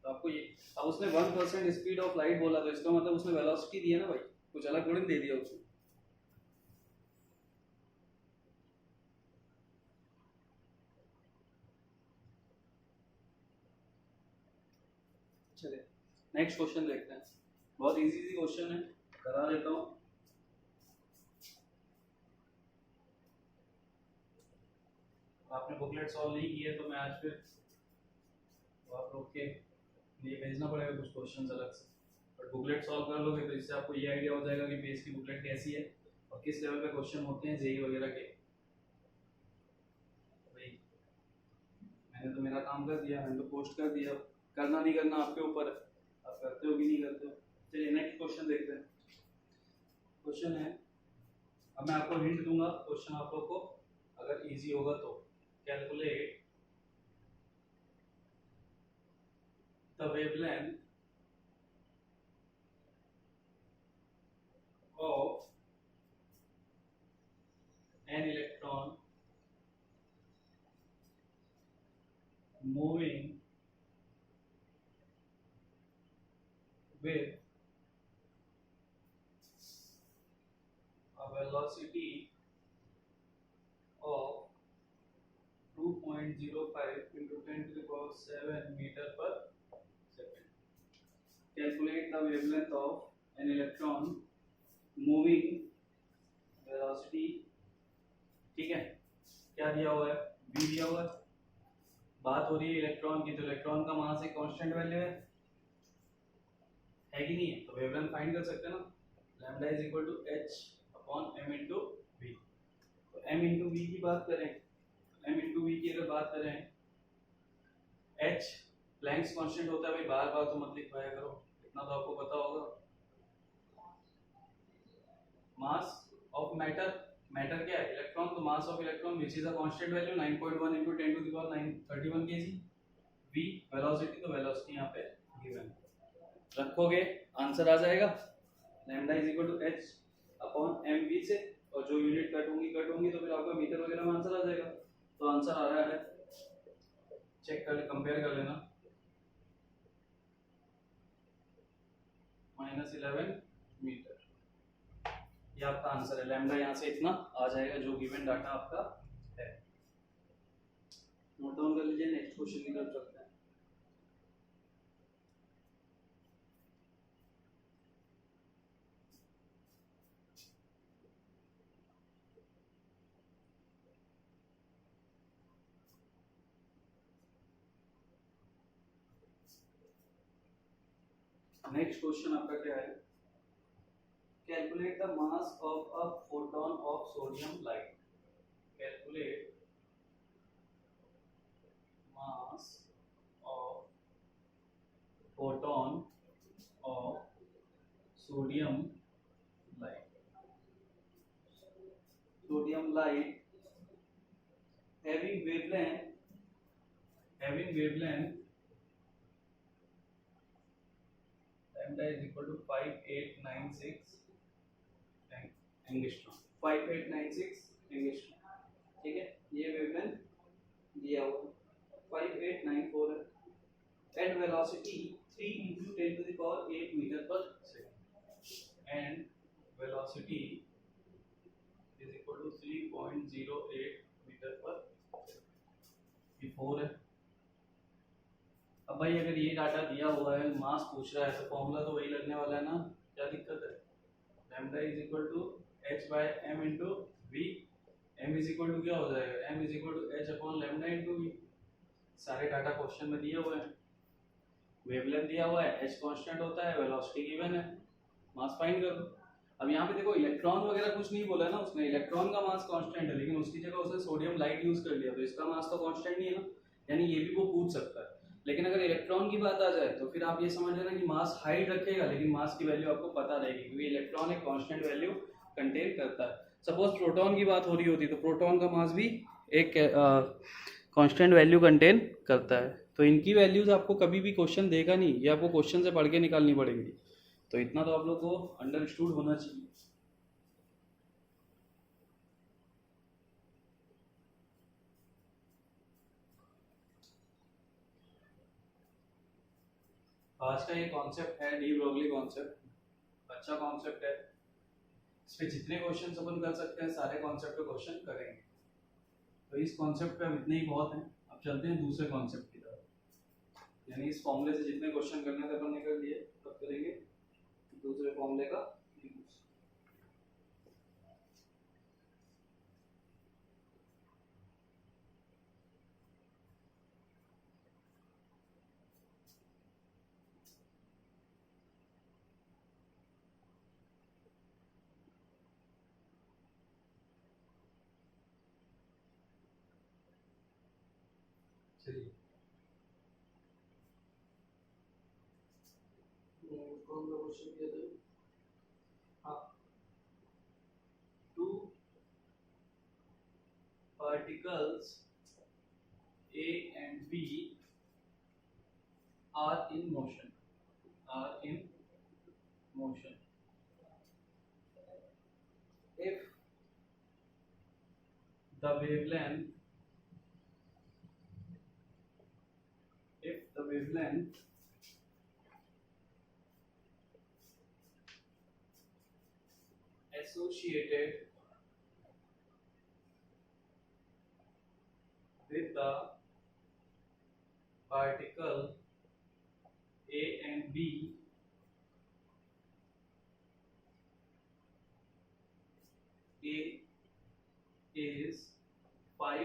[SPEAKER 1] तो आपको ये, अब उसने 1% स्पीड ऑफ लाइट बोला, तो इसका मतलब उसने वेलोसिटी दी है ना भाई, कुछ अलग थोड़ी दे दिया उसने। चलिए नेक्स्ट क्वेश्चन देखते हैं, बहुत इजी क्वेश्चन है, करा देता हूँ। बुकलेट सॉल्व नहीं की है तो मैं आज फिर तो आप लोग के लिए भेजना पड़ेगा कुछ क्वेश्चन अलग से, बट बुकलेट सॉल्व कर लोगे तो इससे आपको ये आइडिया हो जाएगा कि पेज की बुकलेट कैसी है और किस लेवल पे क्वेश्चन होते हैं जेई वगैरह के। भाई मैंने तो मेरा काम कर दिया, मैंने तो पोस्ट कर दिया, करना नहीं करना आपके ऊपर है, आप करते हो कि नहीं करते हो। चलिए नेक्स्ट क्वेश्चन देखते हैं। क्वेश्चन है, अब मैं आपको हिंट दूंगा, क्वेश्चन आप लोग को अगर इजी होगा तो, calculate the wavelength of an electron moving with a velocity of 2.05 into 10 to the power 7 meter per second. Calculate the wavelength of an electron moving velocity, ठीक है, क्या दिया हुआ है, v दिया हुआ है, बात हो रही है इलेक्ट्रॉन की, तो इलेक्ट्रॉन का मास एक कांस्टेंट वैल्यू है कि नहीं है, तो वेवलेंथ फाइंड कर सकते हैं ना, lambda is equal to h upon m into we. तो m इंटू वी की बात करें, m इंटू वी की अगर बात करें, h प्लैंक्स कांस्टेंट होता है भाई, बार बार तो मत लिखवाया करो, इतना तो आपको पता होगा। मास ऑफ मैटर, मैटर क्या है, इलेक्ट्रॉन, तो mass of electron which is a constant value 9.1 into 10 to the power 931 kg। v velocity, तो वेलोसिटी यहाँ पे गिवन रखोगे आंसर आ जाएगा, lambda is equal to h upon M V से, और जो यूनिट कट होंगी तो फिर आपका मीटर वगैरह में आंसर आ जाएगा। तो आंसर आ रहा है, चेक कर ले, कंपेयर कर लेना, -11 मीटर, ये आपका आंसर है। लैम्डा यहाँ से इतना आ जाएगा जो गिवन डाटा आपका है। नोट डाउन कर लीजिए, नेक्स्ट क्वेश्चन की तरफ चलते हैं। नेक्स्ट क्वेश्चन आपका क्या है, calculate the mass of a photon of sodium light. Calculate mass of photon of sodium light. Sodium light having wavelength lambda is equal to 5896 angstrom, 5896 angstrom, ठीक है, ये वेवलेंथ दिया हुआ 5894 है, and velocity 3 into 10 to the power 8 metre per second, and velocity is equal to 3.08 metre per second, ये 4 है। अब भाई अगर ये डाटा दिया हुआ है, मास पूछ रहा है, तो फॉर्मूला तो वही लगने वाला है ना, क्या दिक्कत है, lambda is equal to h by m into V, m is equal to क्या हो जाएगा, m is equal to h upon lambda into V. सारे डाटा क्वेश्चन में दिए हुए हैं, वेवलेंथ दिया हुआ है, h कांस्टेंट होता है, वेलोसिटी गिवन है, मास फाइंड कर दो। अब यहाँ पे देखो इलेक्ट्रॉन वगैरह कुछ नहीं बोला ना उसने, इलेक्ट्रॉन का मास कांस्टेंट है, लेकिन उसकी जगह उसने सोडियम लाइट यूज कर लिया, तो इसका मास तो कांस्टेंट नहीं है ना, यानी ये भी वो पूछ सकता है। लेकिन अगर इलेक्ट्रॉन की बात आ जाए तो फिर आप ये समझ लेना कि मास हाइट रखेगा, लेकिन मास की वैल्यू आपको पता रहेगी, क्योंकि इलेक्ट्रॉन एक कांस्टेंट वैल्यू कंटेन करता है। सपोज प्रोटॉन की बात हो रही होती तो प्रोटॉन का मास भी एक कांस्टेंट वैल्यू कंटेन करता है। तो इनकी वैल्यूज आपको कभी भी क्वेश्चन देगा नहीं, ये आपको क्वेश्चन से पढ़ के निकालनी पड़ेंगी, तो इतना तो आप लोग को अंडरस्टूड होना चाहिए। आज का ये कॉन्सेप्ट है डी ब्रोगली कॉन्सेप्ट, अच्छा कॉन्सेप्ट है, इस पे जितने क्वेश्चन अपन कर सकते हैं सारे कॉन्सेप्ट पे क्वेश्चन करेंगे। तो इस कॉन्सेप्ट पे इतने ही बहुत हैं। अब चलते हैं दूसरे कॉन्सेप्ट की तरफ, यानी इस फॉर्मूले से जितने क्वेश्चन करने थे अपन ने कर लिए, तब करेंगे दूसरे फॉर्मूले का यूज। चलिए कौन सा क्वेश्चन किया था? हाँ, to particles A and B are in motion. Are in motion. If the wavelength, associated with the particle A and B A is 5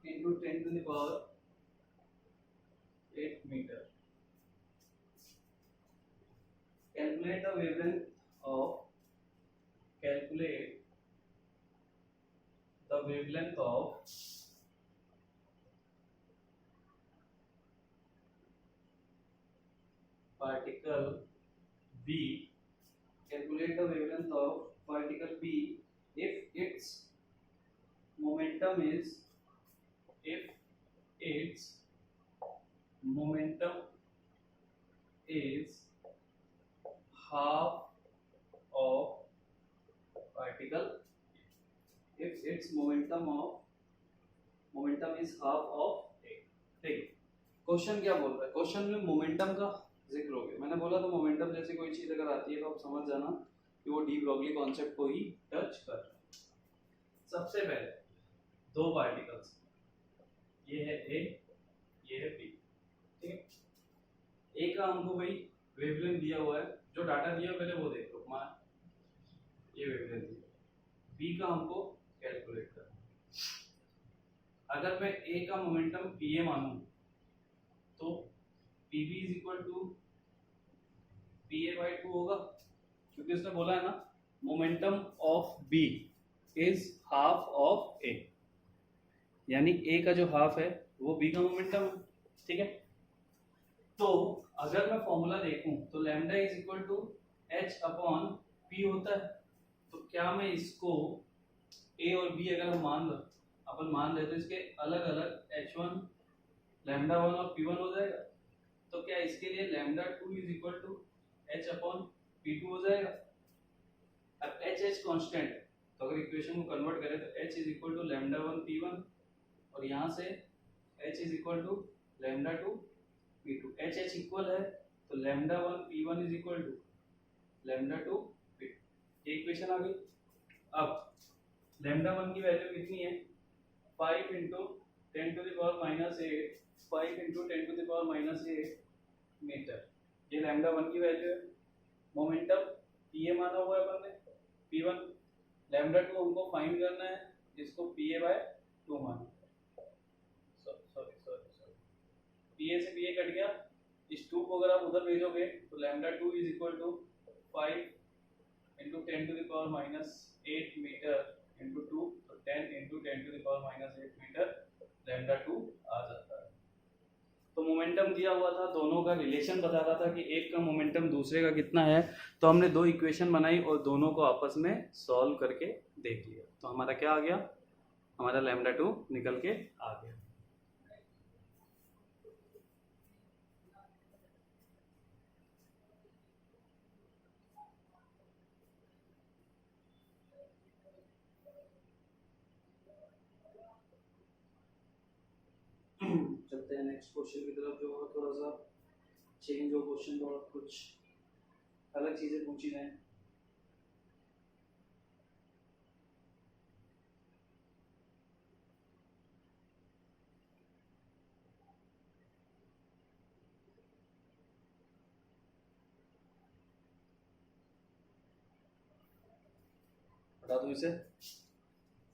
[SPEAKER 1] into 10 to the power 8 meter. Calculate the wavelength of particle B. Calculate the wavelength of particle B if its momentum is half of particle if its momentum is half of a. ठीक, question क्या बोल रहा है? Question में momentum का जिक्र हो गया। मैंने बोला था मोमेंटम जैसी कोई चीज अगर आती है तो आप समझ जाना कि वो डी ब्रोगली कॉन्सेप्ट को ही टच कर रहा है। सबसे पहले दो पार्टिकल्स, ये है ए, ये है बी, ठीक है। ए का हमको भाई वेवलेंथ दिया हुआ है, जो डाटा दिया पहले वो देख लो, मान ये वेवलेंथ दिया। बी का हमको कैलकुलेट करना। अगर मैं ए का मोमेंटम पीए मानूं तो PB is equal to PA by 2 होगा, क्योंकि उसने बोला है ना momentum of B is half of A, यानी ए का जो हाफ है वो बी का मोमेंटम है, ठीक है। तो अगर मैं फॉर्मूला देखूं तो lambda is equal to H upon P होता है। तो क्या मैं इसको ए और बी अगर हम मान रहे तो इसके अलग अलग H1 लैम्डा 1 और P1 हो जाएगा। तो क्या इसके लिए lambda 2 is equal to H upon P2 हो जाएगा। अब H कांस्टेंट है, तो अगर इक्वेशन को कन्वर्ट करें तो H is equal to lambda 1 P1 और यहाँ से H is equal to lambda 2 P2। H equal है तो lambda 1 P1 is equal to lambda 2 P2। ये इक्वेशन आ गई। अब लैम्डा 1 की वैल्यू कितनी है? 5 into 10 to the power minus 8, 5 into 10 to the power minus 8 metre. ये लैम्डा 1 की वैल्यू है। मोमेंटम पीए माना हुआ है अपन ने P1। लैम्डा 2 हमको फाइंड करना है, जिसको पीए बाय 2 माना। सॉरी पीए से पीए कट गया। इस 2 को अगर आप उधर भेजोगे तो lambda 2 is equal to 5 into 10 to the power minus 8 metre into 2, तो 10 into 10 to the power minus 8 metre lambda 2 आ जाता है। तो मोमेंटम दिया हुआ था, दोनों का रिलेशन बता रहा था कि एक का मोमेंटम दूसरे का कितना है। तो हमने दो इक्वेशन बनाई और दोनों को आपस में सॉल्व करके देख लिया। तो हमारा क्या आ गया? हमारा लैम्डा 2 निकल के आ गया। चलते हैं नेक्स्ट क्वेश्चन की तरफ, जो थोड़ा सा चेंज हो क्वेश्चन, और कुछ अलग चीजें पूछी जाए। बता दूं इसे,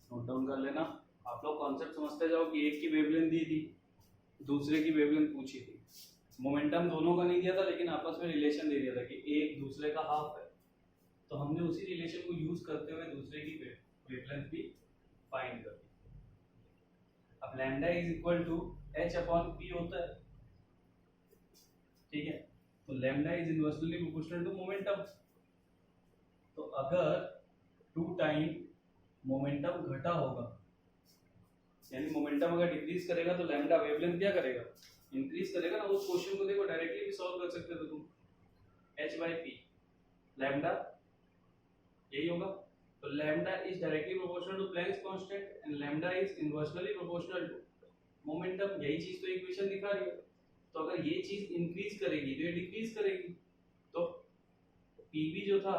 [SPEAKER 1] नोट डाउन कर लेना। आप लोग कॉन्सेप्ट समझते जाओ कि एक की वेवलेंथ दी थी, दूसरे की वेवलेंथ पूछी थी। मोमेंटम दोनों का नहीं दिया था, लेकिन आपस में रिलेशन दे दिया था कि एक दूसरे का हाफ है। तो हमने उसी रिलेशन को यूज करते हुए दूसरे की वेवलेंथ भी फाइंड कर दी। अब lambda is equal to H upon P होता है, ठीक है। तो lambda is inversely proportional to momentum. तो अगर 2 टाइम मोमेंटम घटा होगा, यानी मोमेंटम अगर डिक्रीज करेगा तो लैम्डा वेवलेंथ क्या करेगा, इंक्रीज करेगा ना। उस क्वेश्चन को देखो डायरेक्टली भी सॉल्व कर सकते थे तुम, h बाई पी लैम्डा यही होगा। तो lambda is directly proportional to Planck's constant and lambda is inversely proportional to momentum. यही चीज तो इक्वेशन दिखा रही है। तो अगर ये चीज इंक्रीज करेगी तो ये डिक्रीज करेगी। तो पीवी जो था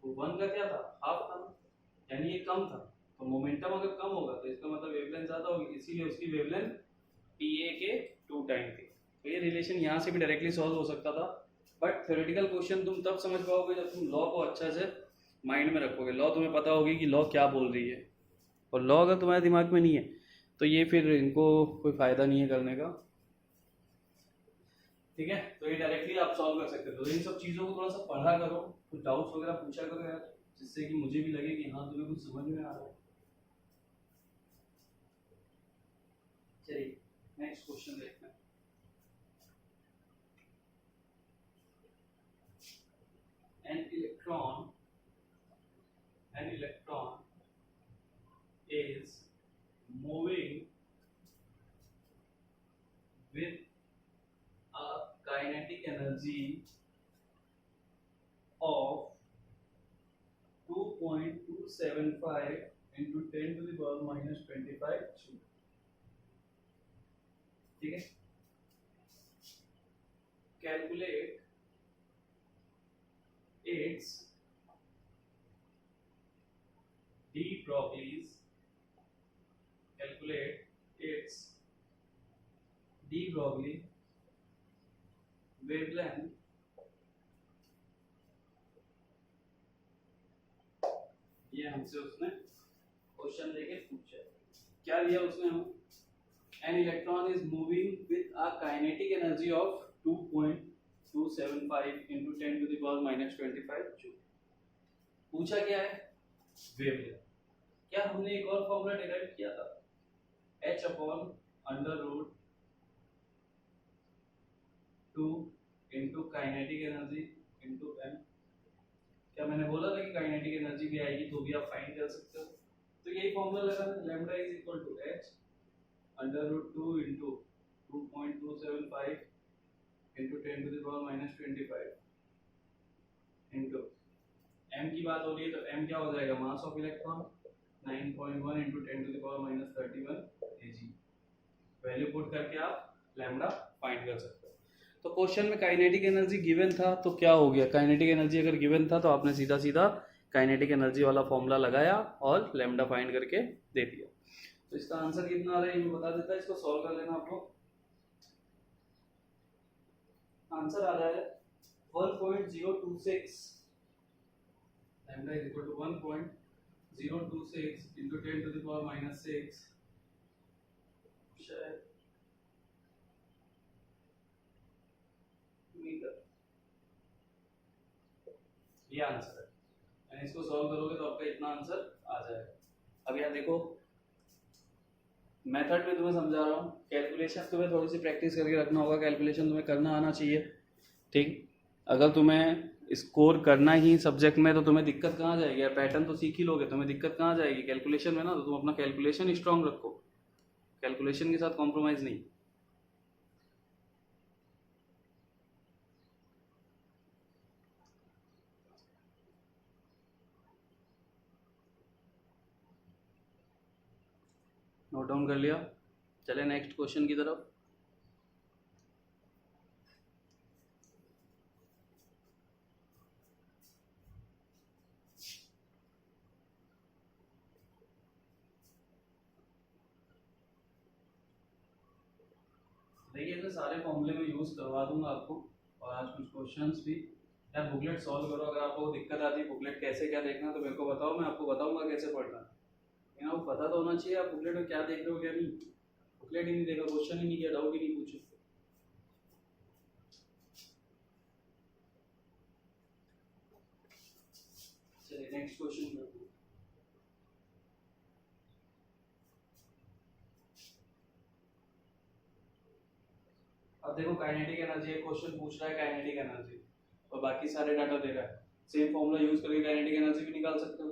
[SPEAKER 1] वो 1 का क्या था, हाफ था, यानी ये कम था। तो मोमेंटम अगर कम होगा तो इसका मतलब वेवलेंथ ज्यादा होगी, इसीलिए उसकी वेवलेंथ पीए के 2 टाइम थी। तो ये रिलेशन यहाँ से भी डायरेक्टली सॉल्व हो सकता था, बट थ्योरेटिकल क्वेश्चन तुम तब समझ पाओगे जब तुम लॉ को अच्छा से माइंड में रखोगे। लॉ तुम्हें पता होगी कि लॉ क्या बोल रही है, और लॉ अगर तुम्हारे दिमाग में नहीं है तो ये फिर इनको कोई फायदा नहीं है करने का, ठीक है। तो ये डायरेक्टली आप सॉल्व कर सकते हो। तो इन सब चीज़ों को थोड़ा सा पढ़ा करो, कुछ डाउट्स वगैरह पूछा करो यार, जिससे कि मुझे भी लगे कि हाँ तुम्हें कुछ समझ में आ रहा है। चलिए नेक्स्ट क्वेश्चन देखते हैं। An electron is moving with a kinetic energy of 2.275 into 10 to the power minus 25 joule, ठीक है। Calculate its de Broglie's wavelength ये हमसे उसने क्वेश्चन देके पूछा। क्या दिया उसने हमें, an electron is moving with a kinetic energy of 2.275 into 10 to the power minus 25 joule. पूछा क्या है, वेवलेंथ। क्या हमने एक और फॉर्मूला डिराइव किया था, h upon under root 2 into kinetic energy into m। क्या मैंने बोला था कि काइनेटिक एनर्जी भी आएगी तो भी आप फाइंड कर सकते हो। तो यही फॉर्मूला लगाना, lambda is equal to h under root 2 into 2.275 into 10 to the power minus 25 into m की बात हो रही है तो m क्या हो जाएगा, मास of electron 9.1 into 10 to the power minus 31 kg। Value put करके आप लैम्डा फाइंड कर सकते हो। तो क्वेश्चन में काइनेटिक एनर्जी गिवन था तो क्या हो गया, काइनेटिक एनर्जी अगर गिवन था तो आपने सीधा सीधा काइनेटिक एनर्जी वाला फॉर्मूला लगाया और लैम्डा फाइंड करके दे दिया। तो इसका आंसर कितना आ रहा है ये बता देता है, इसको सॉल्व कर लेना आप लोग। आंसर आ रहा है 1.026, lambda is equal to 1.026 into 10 to the power minus 6 metre, ये आंसर है। एंड इसको सॉल्व करोगे तो आपका इतना आंसर आ जाएगा। अब यार देखो मेथड में तुम्हें समझा रहा हूँ, कैलकुलेशन तुम्हें थोड़ी सी प्रैक्टिस करके रखना होगा, कैलकुलेशन तुम्हें करना आना चाहिए, ठीक। अगर तुम्हें स्कोर करना ही सब्जेक्ट में तो तुम्हें दिक्कत कहाँ जाएगी यार, पैटर्न तो सीख ही लोगे, तुम्हें दिक्कत कहाँ जाएगी कैलकुलेशन में ना। तो तुम अपना कैलकुलेशन स्ट्रांग रखो, कैलकुलेशन के साथ कॉम्प्रोमाइज नहीं। नोट डाउन कर लिया, चले नेक्स्ट क्वेश्चन की तरफ। देखिए इसमें सारे फॉर्मूले में यूज करवा दूंगा आपको, और आज कुछ क्वेश्चंस भी। यार बुकलेट सॉल्व करो, अगर आपको दिक्कत आती है बुकलेट कैसे क्या देखना तो मेरे को बताओ, मैं आपको बताऊंगा कैसे पढ़ना। लेकिन आपको पता तो होना चाहिए आप बुकलेट में क्या देख रहे हो क्या नहीं। बुकलेट ही नहीं देखा, क्वेश्चन ही नहीं किया, डाउट ही नहीं पूछे। चलिए नेक्स्ट क्वेश्चन करते हैं। अब देखो काइनेटिक एनर्जी, एक क्वेश्चन पूछ रहा है काइनेटिक एनर्जी और बाकी सारे डाटा दे रहा है, सेम फॉर्मूला यूज करके काइनेटिक एनर्जी भी निकाल सकते हो।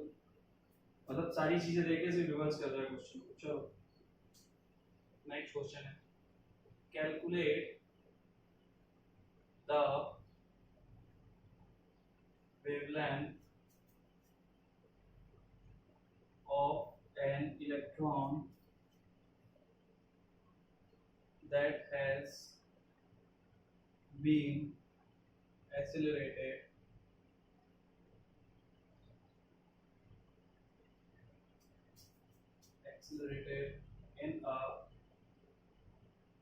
[SPEAKER 1] मतलब सारी चीजें देके सिर्फ रिवर्स कर रहा है क्वेश्चन को। चलो नेक्स्ट क्वेश्चन है, calculate the wavelength of an electron that has been accelerated in a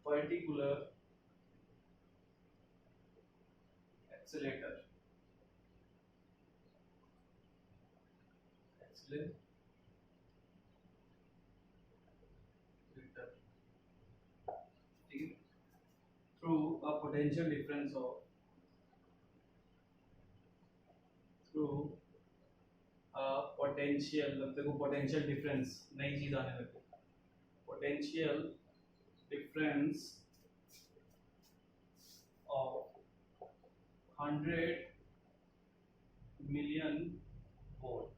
[SPEAKER 1] particular accelerator through a potential difference of through a potential, अब देखो potential difference नई चीज आने लगी, potential difference of 100 million volt.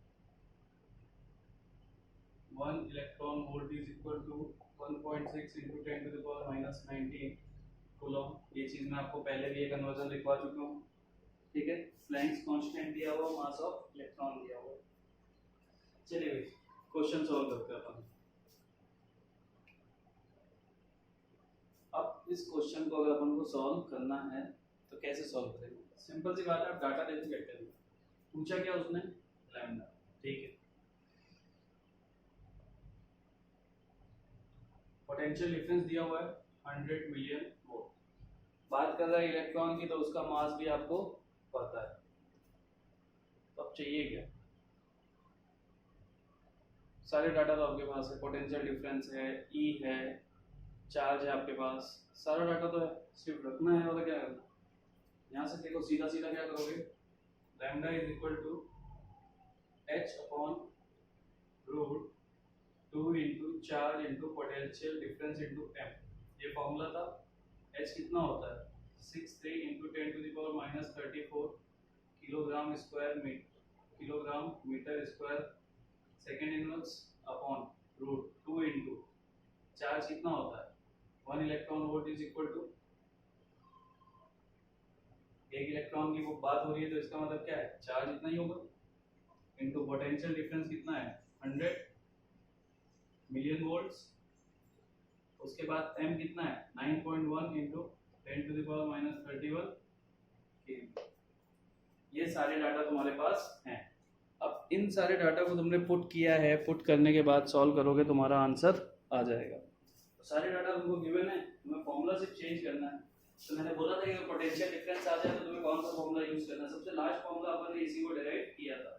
[SPEAKER 1] 1 electron volt is equal to 1.6 into 10 to the power minus 19 coulomb. ये चीज मैं आपको पहले भी ये कन्वर्जन लिखवा चुका हूँ, ठीक है। प्लैंक्स कांस्टेंट दिया हुआ, मास ऑफ इलेक्ट्रॉन दिया हुआ। चलिए भाई क्वेश्चन सॉल्व करते हैं अपन। अब इस क्वेश्चन को अगर अपन को सॉल्व करना है तो कैसे सॉल्व करेंगे? सिंपल सी बात है, आप डाटा देते बैठे हैं। पूछा क्या उसने? लैम्डा, ठीक है। पोटेंशियल डिफरेंस दिया हुआ है 100 मिलियन वोल्ट। बात कर रहा है इलेक्ट्रॉन की, तो उसका मास भी आपको पता है। तो अब चाहिए क्या? सारे डाटा तो आपके पास है, पोटेंशियल डिफरेंस है, ई है, चार्ज है आपके पास, सारा डाटा तो है। सिर्फ रखना है और क्या करना। यहाँ से देखो सीधा सीधा क्या करोगे, lambda is equal to h upon root 2 into charge into potential difference into m। ये फॉर्मूला था। h कितना होता है? 63 into 10 to the power minus 34 kilogram metre square second inverse upon root 2 into charge कितना होता है? 1 electron volt is equal to, एक electron की वो बात हो रही है तो इसका मतलब क्या है? चार्ज इतना ही होगा इंटू पोटेंशियल डिफरेंस कितना है? 100 मिलियन वोल्ट्स। उसके बाद m कितना है? 9.1 into 10 to the power minus 31 KV. ये सारे डाटा तुम्हारे पास हैं। अब इन सारे डाटा को तुमने पुट किया है, पुट करने के बाद सॉल्व करोगे, तुम्हारा आंसर आ जाएगा। तो सारे डाटा तुमको गिवन है, तुम्हें फॉर्मूला सिर्फ चेंज करना है। तो मैंने बोला था कि पोटेंशियल डिफरेंस आ जाए तो तुम्हें कौन सा फॉर्मूला यूज करना है। सबसे लास्ट फॉर्मूला अपन ने इसी को डिराइव किया था।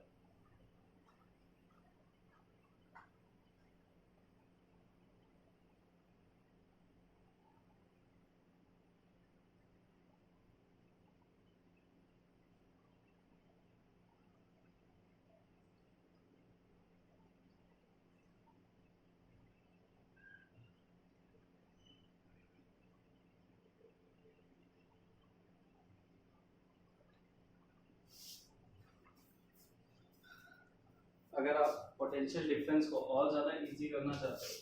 [SPEAKER 1] अगर आप पोटेंशियल डिफरेंस को और ज़्यादा इजी करना चाहते हो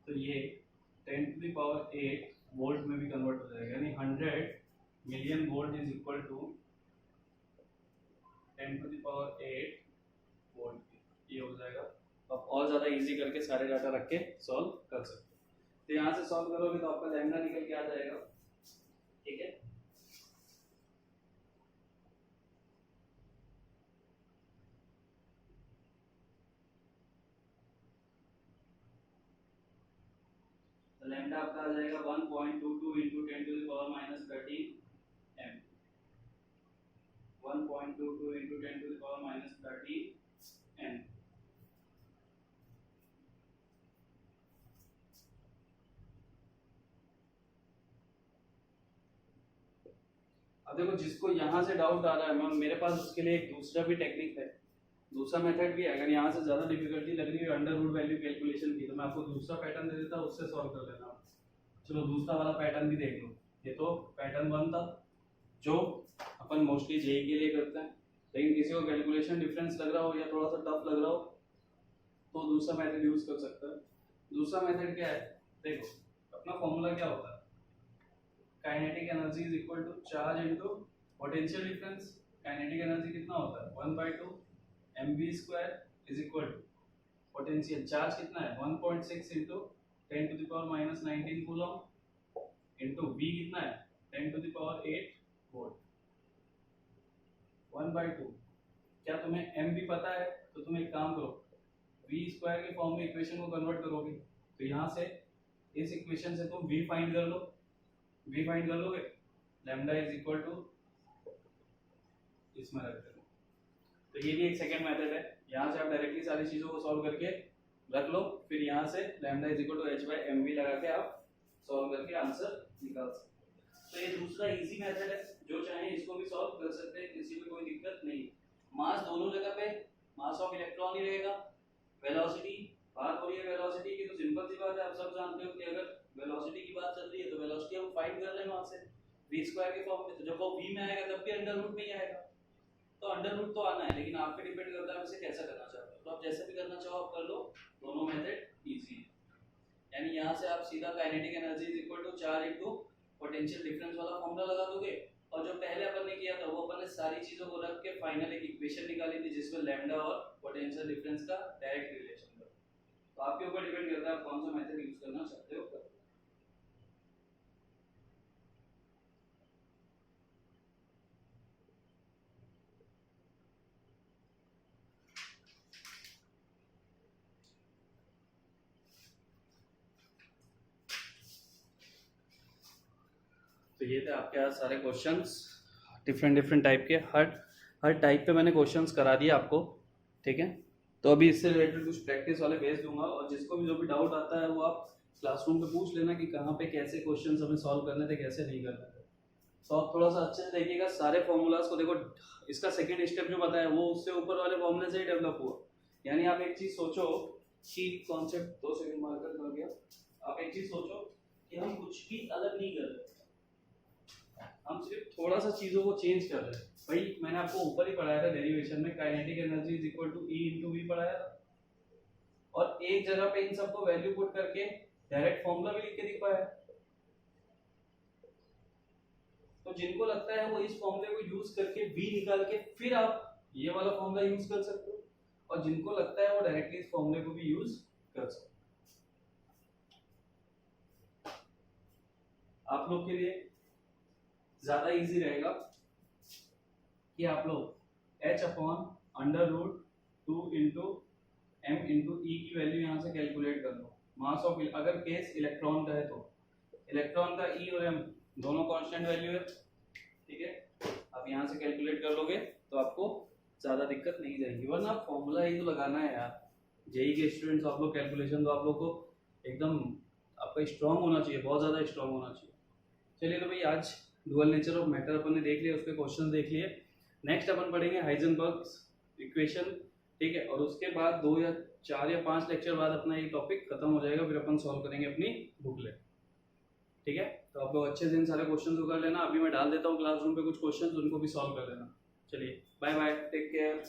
[SPEAKER 1] तो ये 10 टू द पावर 8 वोल्ट में भी कन्वर्ट हो जाएगा, यानी 100 million volt is equal to 10 to the power 8 volt, ये हो जाएगा। आप और ज़्यादा इजी करके सारे डाटा रख के सॉल्व कर सकते हो। तो यहाँ से सॉल्व करोगे तो आपका लैम्डा निकल के आ जाएगा, ठीक है। लैम्डा आपका आ जाएगा 1.22 into 10 to the power minus 13 m। 1.22 into 10 to the power minus 13 m। अब देखो जिसको यहाँ से डाउट आ रहा है, मेरे पास उसके लिए एक दूसरा भी टेक्निक है, दूसरा मेथड भी है। अगर यहाँ से ज़्यादा डिफिकल्टी लग रही है अंडर रूट वैल्यू कैलकुलेशन की, तो मैं आपको दूसरा पैटर्न दे देता हूँ, उससे सॉल्व कर लेना। चलो दूसरा वाला पैटर्न भी देख लो। ये तो पैटर्न 1 था जो अपन मोस्टली जेई के लिए करते हैं, लेकिन किसी को कैलकुलेशन डिफरेंस लग रहा हो या थोड़ा सा टफ लग रहा हो तो दूसरा मेथड यूज कर सकता है। दूसरा मेथड क्या है, देखो अपना फॉर्मूला क्या होता है, kinetic energy is equal to charge into potential difference. Kinetic energy कितना होता है 1/2 mv² is equal to potential charge कितना है 1.6 into 10 to the power -19 coulomb into v कितना है 10 टू द पावर 8 वोल्ट। 1/2 क्या तुम्हें m भी पता है, तो तुम एक काम करो v² के फॉर्म में इक्वेशन को कन्वर्ट करोगे, तो यहाँ से इस इक्वेशन से तुम v फाइंड कर लो। v फाइंड कर लोगे लैम्डा इज इक्वल टू इसमें रख देना। तो ये भी एक सेकंड मेथड है, यहाँ से आप डायरेक्टली सारी चीजों को सॉल्व करके रख लो, फिर यहाँ से lambda is equal to h/mv लगा के आप सॉल्व करके आंसर निकाल सकते हो। तो ये दूसरा इजी मेथड है, जो चाहे इसको भी सॉल्व कर सकते हैं, किसी में कोई दिक्कत नहीं। मास दोनों जगह पे मास ऑफ इलेक्ट्रॉन ही रहेगा। वेलोसिटी बात हो रही है वेलोसिटी की, तो सिंपल सी बात है, आप सब जानते हो कि अगर वेलोसिटी की बात चल रही है तो वेलोसिटी हम फाइंड कर लें वहां से v² के फॉर्म में। तो जब वो v में आएगा तब भी अंडर रूट में ही आएगा, तो अंडर रूट तो आना है, लेकिन आप पे डिपेंड करता है आप इसे कैसा करना चाहते हो। तो आप जैसे भी करना चाहो आप कर लो, दोनों मेथड इजी है। यानी यहाँ से आप सीधा kinetic energy is equal to charge into potential difference वाला फॉर्मूला लगा दोगे, और जो पहले अपन ने किया था वो अपन ने सारी चीजों को रख के फाइनल एक इक्वेशन निकाली थी जिसमें लैम्डा और पोटेंशियल डिफरेंस का डायरेक्ट रिलेशन था। तो आपके ऊपर डिपेंड करता है आप कौन सा मेथड यूज करना चाहते हो। तो ये थे आपके आज सारे क्वेश्चंस डिफरेंट टाइप के, हर टाइप पे मैंने क्वेश्चंस करा दिए आपको, ठीक है। तो अभी इससे रिलेटेड कुछ प्रैक्टिस वाले भेज दूंगा, और जिसको भी जो भी डाउट आता है वो आप क्लासरूम पे पूछ लेना कि कहाँ पे कैसे क्वेश्चंस हमें सॉल्व करने थे, कैसे नहीं करने थे। तो आप थोड़ा सा अच्छे से देखिएगा सारे फॉर्मूलाज को। देखो इसका सेकेंड स्टेप जो बताया वो उससे ऊपर वाले फॉर्मूले से ही डेवलप हुआ। यानी आप एक चीज सोचो कि कॉन्सेप्ट 2 सेकंड मार्कर कर गया, आप एक चीज सोचो कि हम कुछ भी अलग नहीं कर रहे, हम सिर्फ थोड़ा सा चीजों को चेंज कर रहे हैं। भाई मैंने आपको ऊपर ही पढ़ाया था डेरिवेशन में, kinetic energy is equal to E into V पढ़ाया था, और एक जगह पे इन सबको वैल्यू पुट करके डायरेक्ट फॉर्मूला भी लिख के दिखाया है। तो जिनको लगता है वो इस फॉर्मूले को यूज करके V निकाल के फिर आप ये वाला फॉर्मूला यूज कर सकते हो, और जिनको लगता है वो डायरेक्टली इस फॉर्मूले को भी यूज कर सकते हो। आप लोग के लिए ज्यादा इजी रहेगा कि आप लोग h/√2 इंटू m इंटू ई की वैल्यू यहाँ से कैलकुलेट कर लो। मास ऑफ अगर केस इलेक्ट्रॉन का है तो इलेक्ट्रॉन का E और m दोनों कांस्टेंट वैल्यू है, ठीक है। आप यहाँ से कैलकुलेट कर लोगे तो आपको ज्यादा दिक्कत नहीं जाएगी, वरना फॉर्मूला ही तो लगाना है यार। जेई के स्टूडेंट्स आप लोग कैलकुलेशन तो आप लोग को एकदम आपका स्ट्रांग होना चाहिए, बहुत ज्यादा स्ट्रांग होना चाहिए। चलिए तो भाई आज डुअल नेचर ऑफ मैटर अपन ने देख लिया, उसके क्वेश्चन देख लिए। नेक्स्ट अपन पढ़ेंगे हाइजेनबर्ग्स इक्वेशन, ठीक है, और उसके बाद 2 या 4 या 5 लेक्चर बाद अपना ये टॉपिक खत्म हो जाएगा, फिर अपन सॉल्व करेंगे अपनी बुकलेट, ठीक है। तो आप लोग अच्छे से इन सारे क्वेश्चन को कर लेना। अभी मैं डाल देता हूँ क्लासरूम पे कुछ क्वेश्चन, उनको भी सॉल्व कर लेना। चलिए बाय बाय, टेक केयर।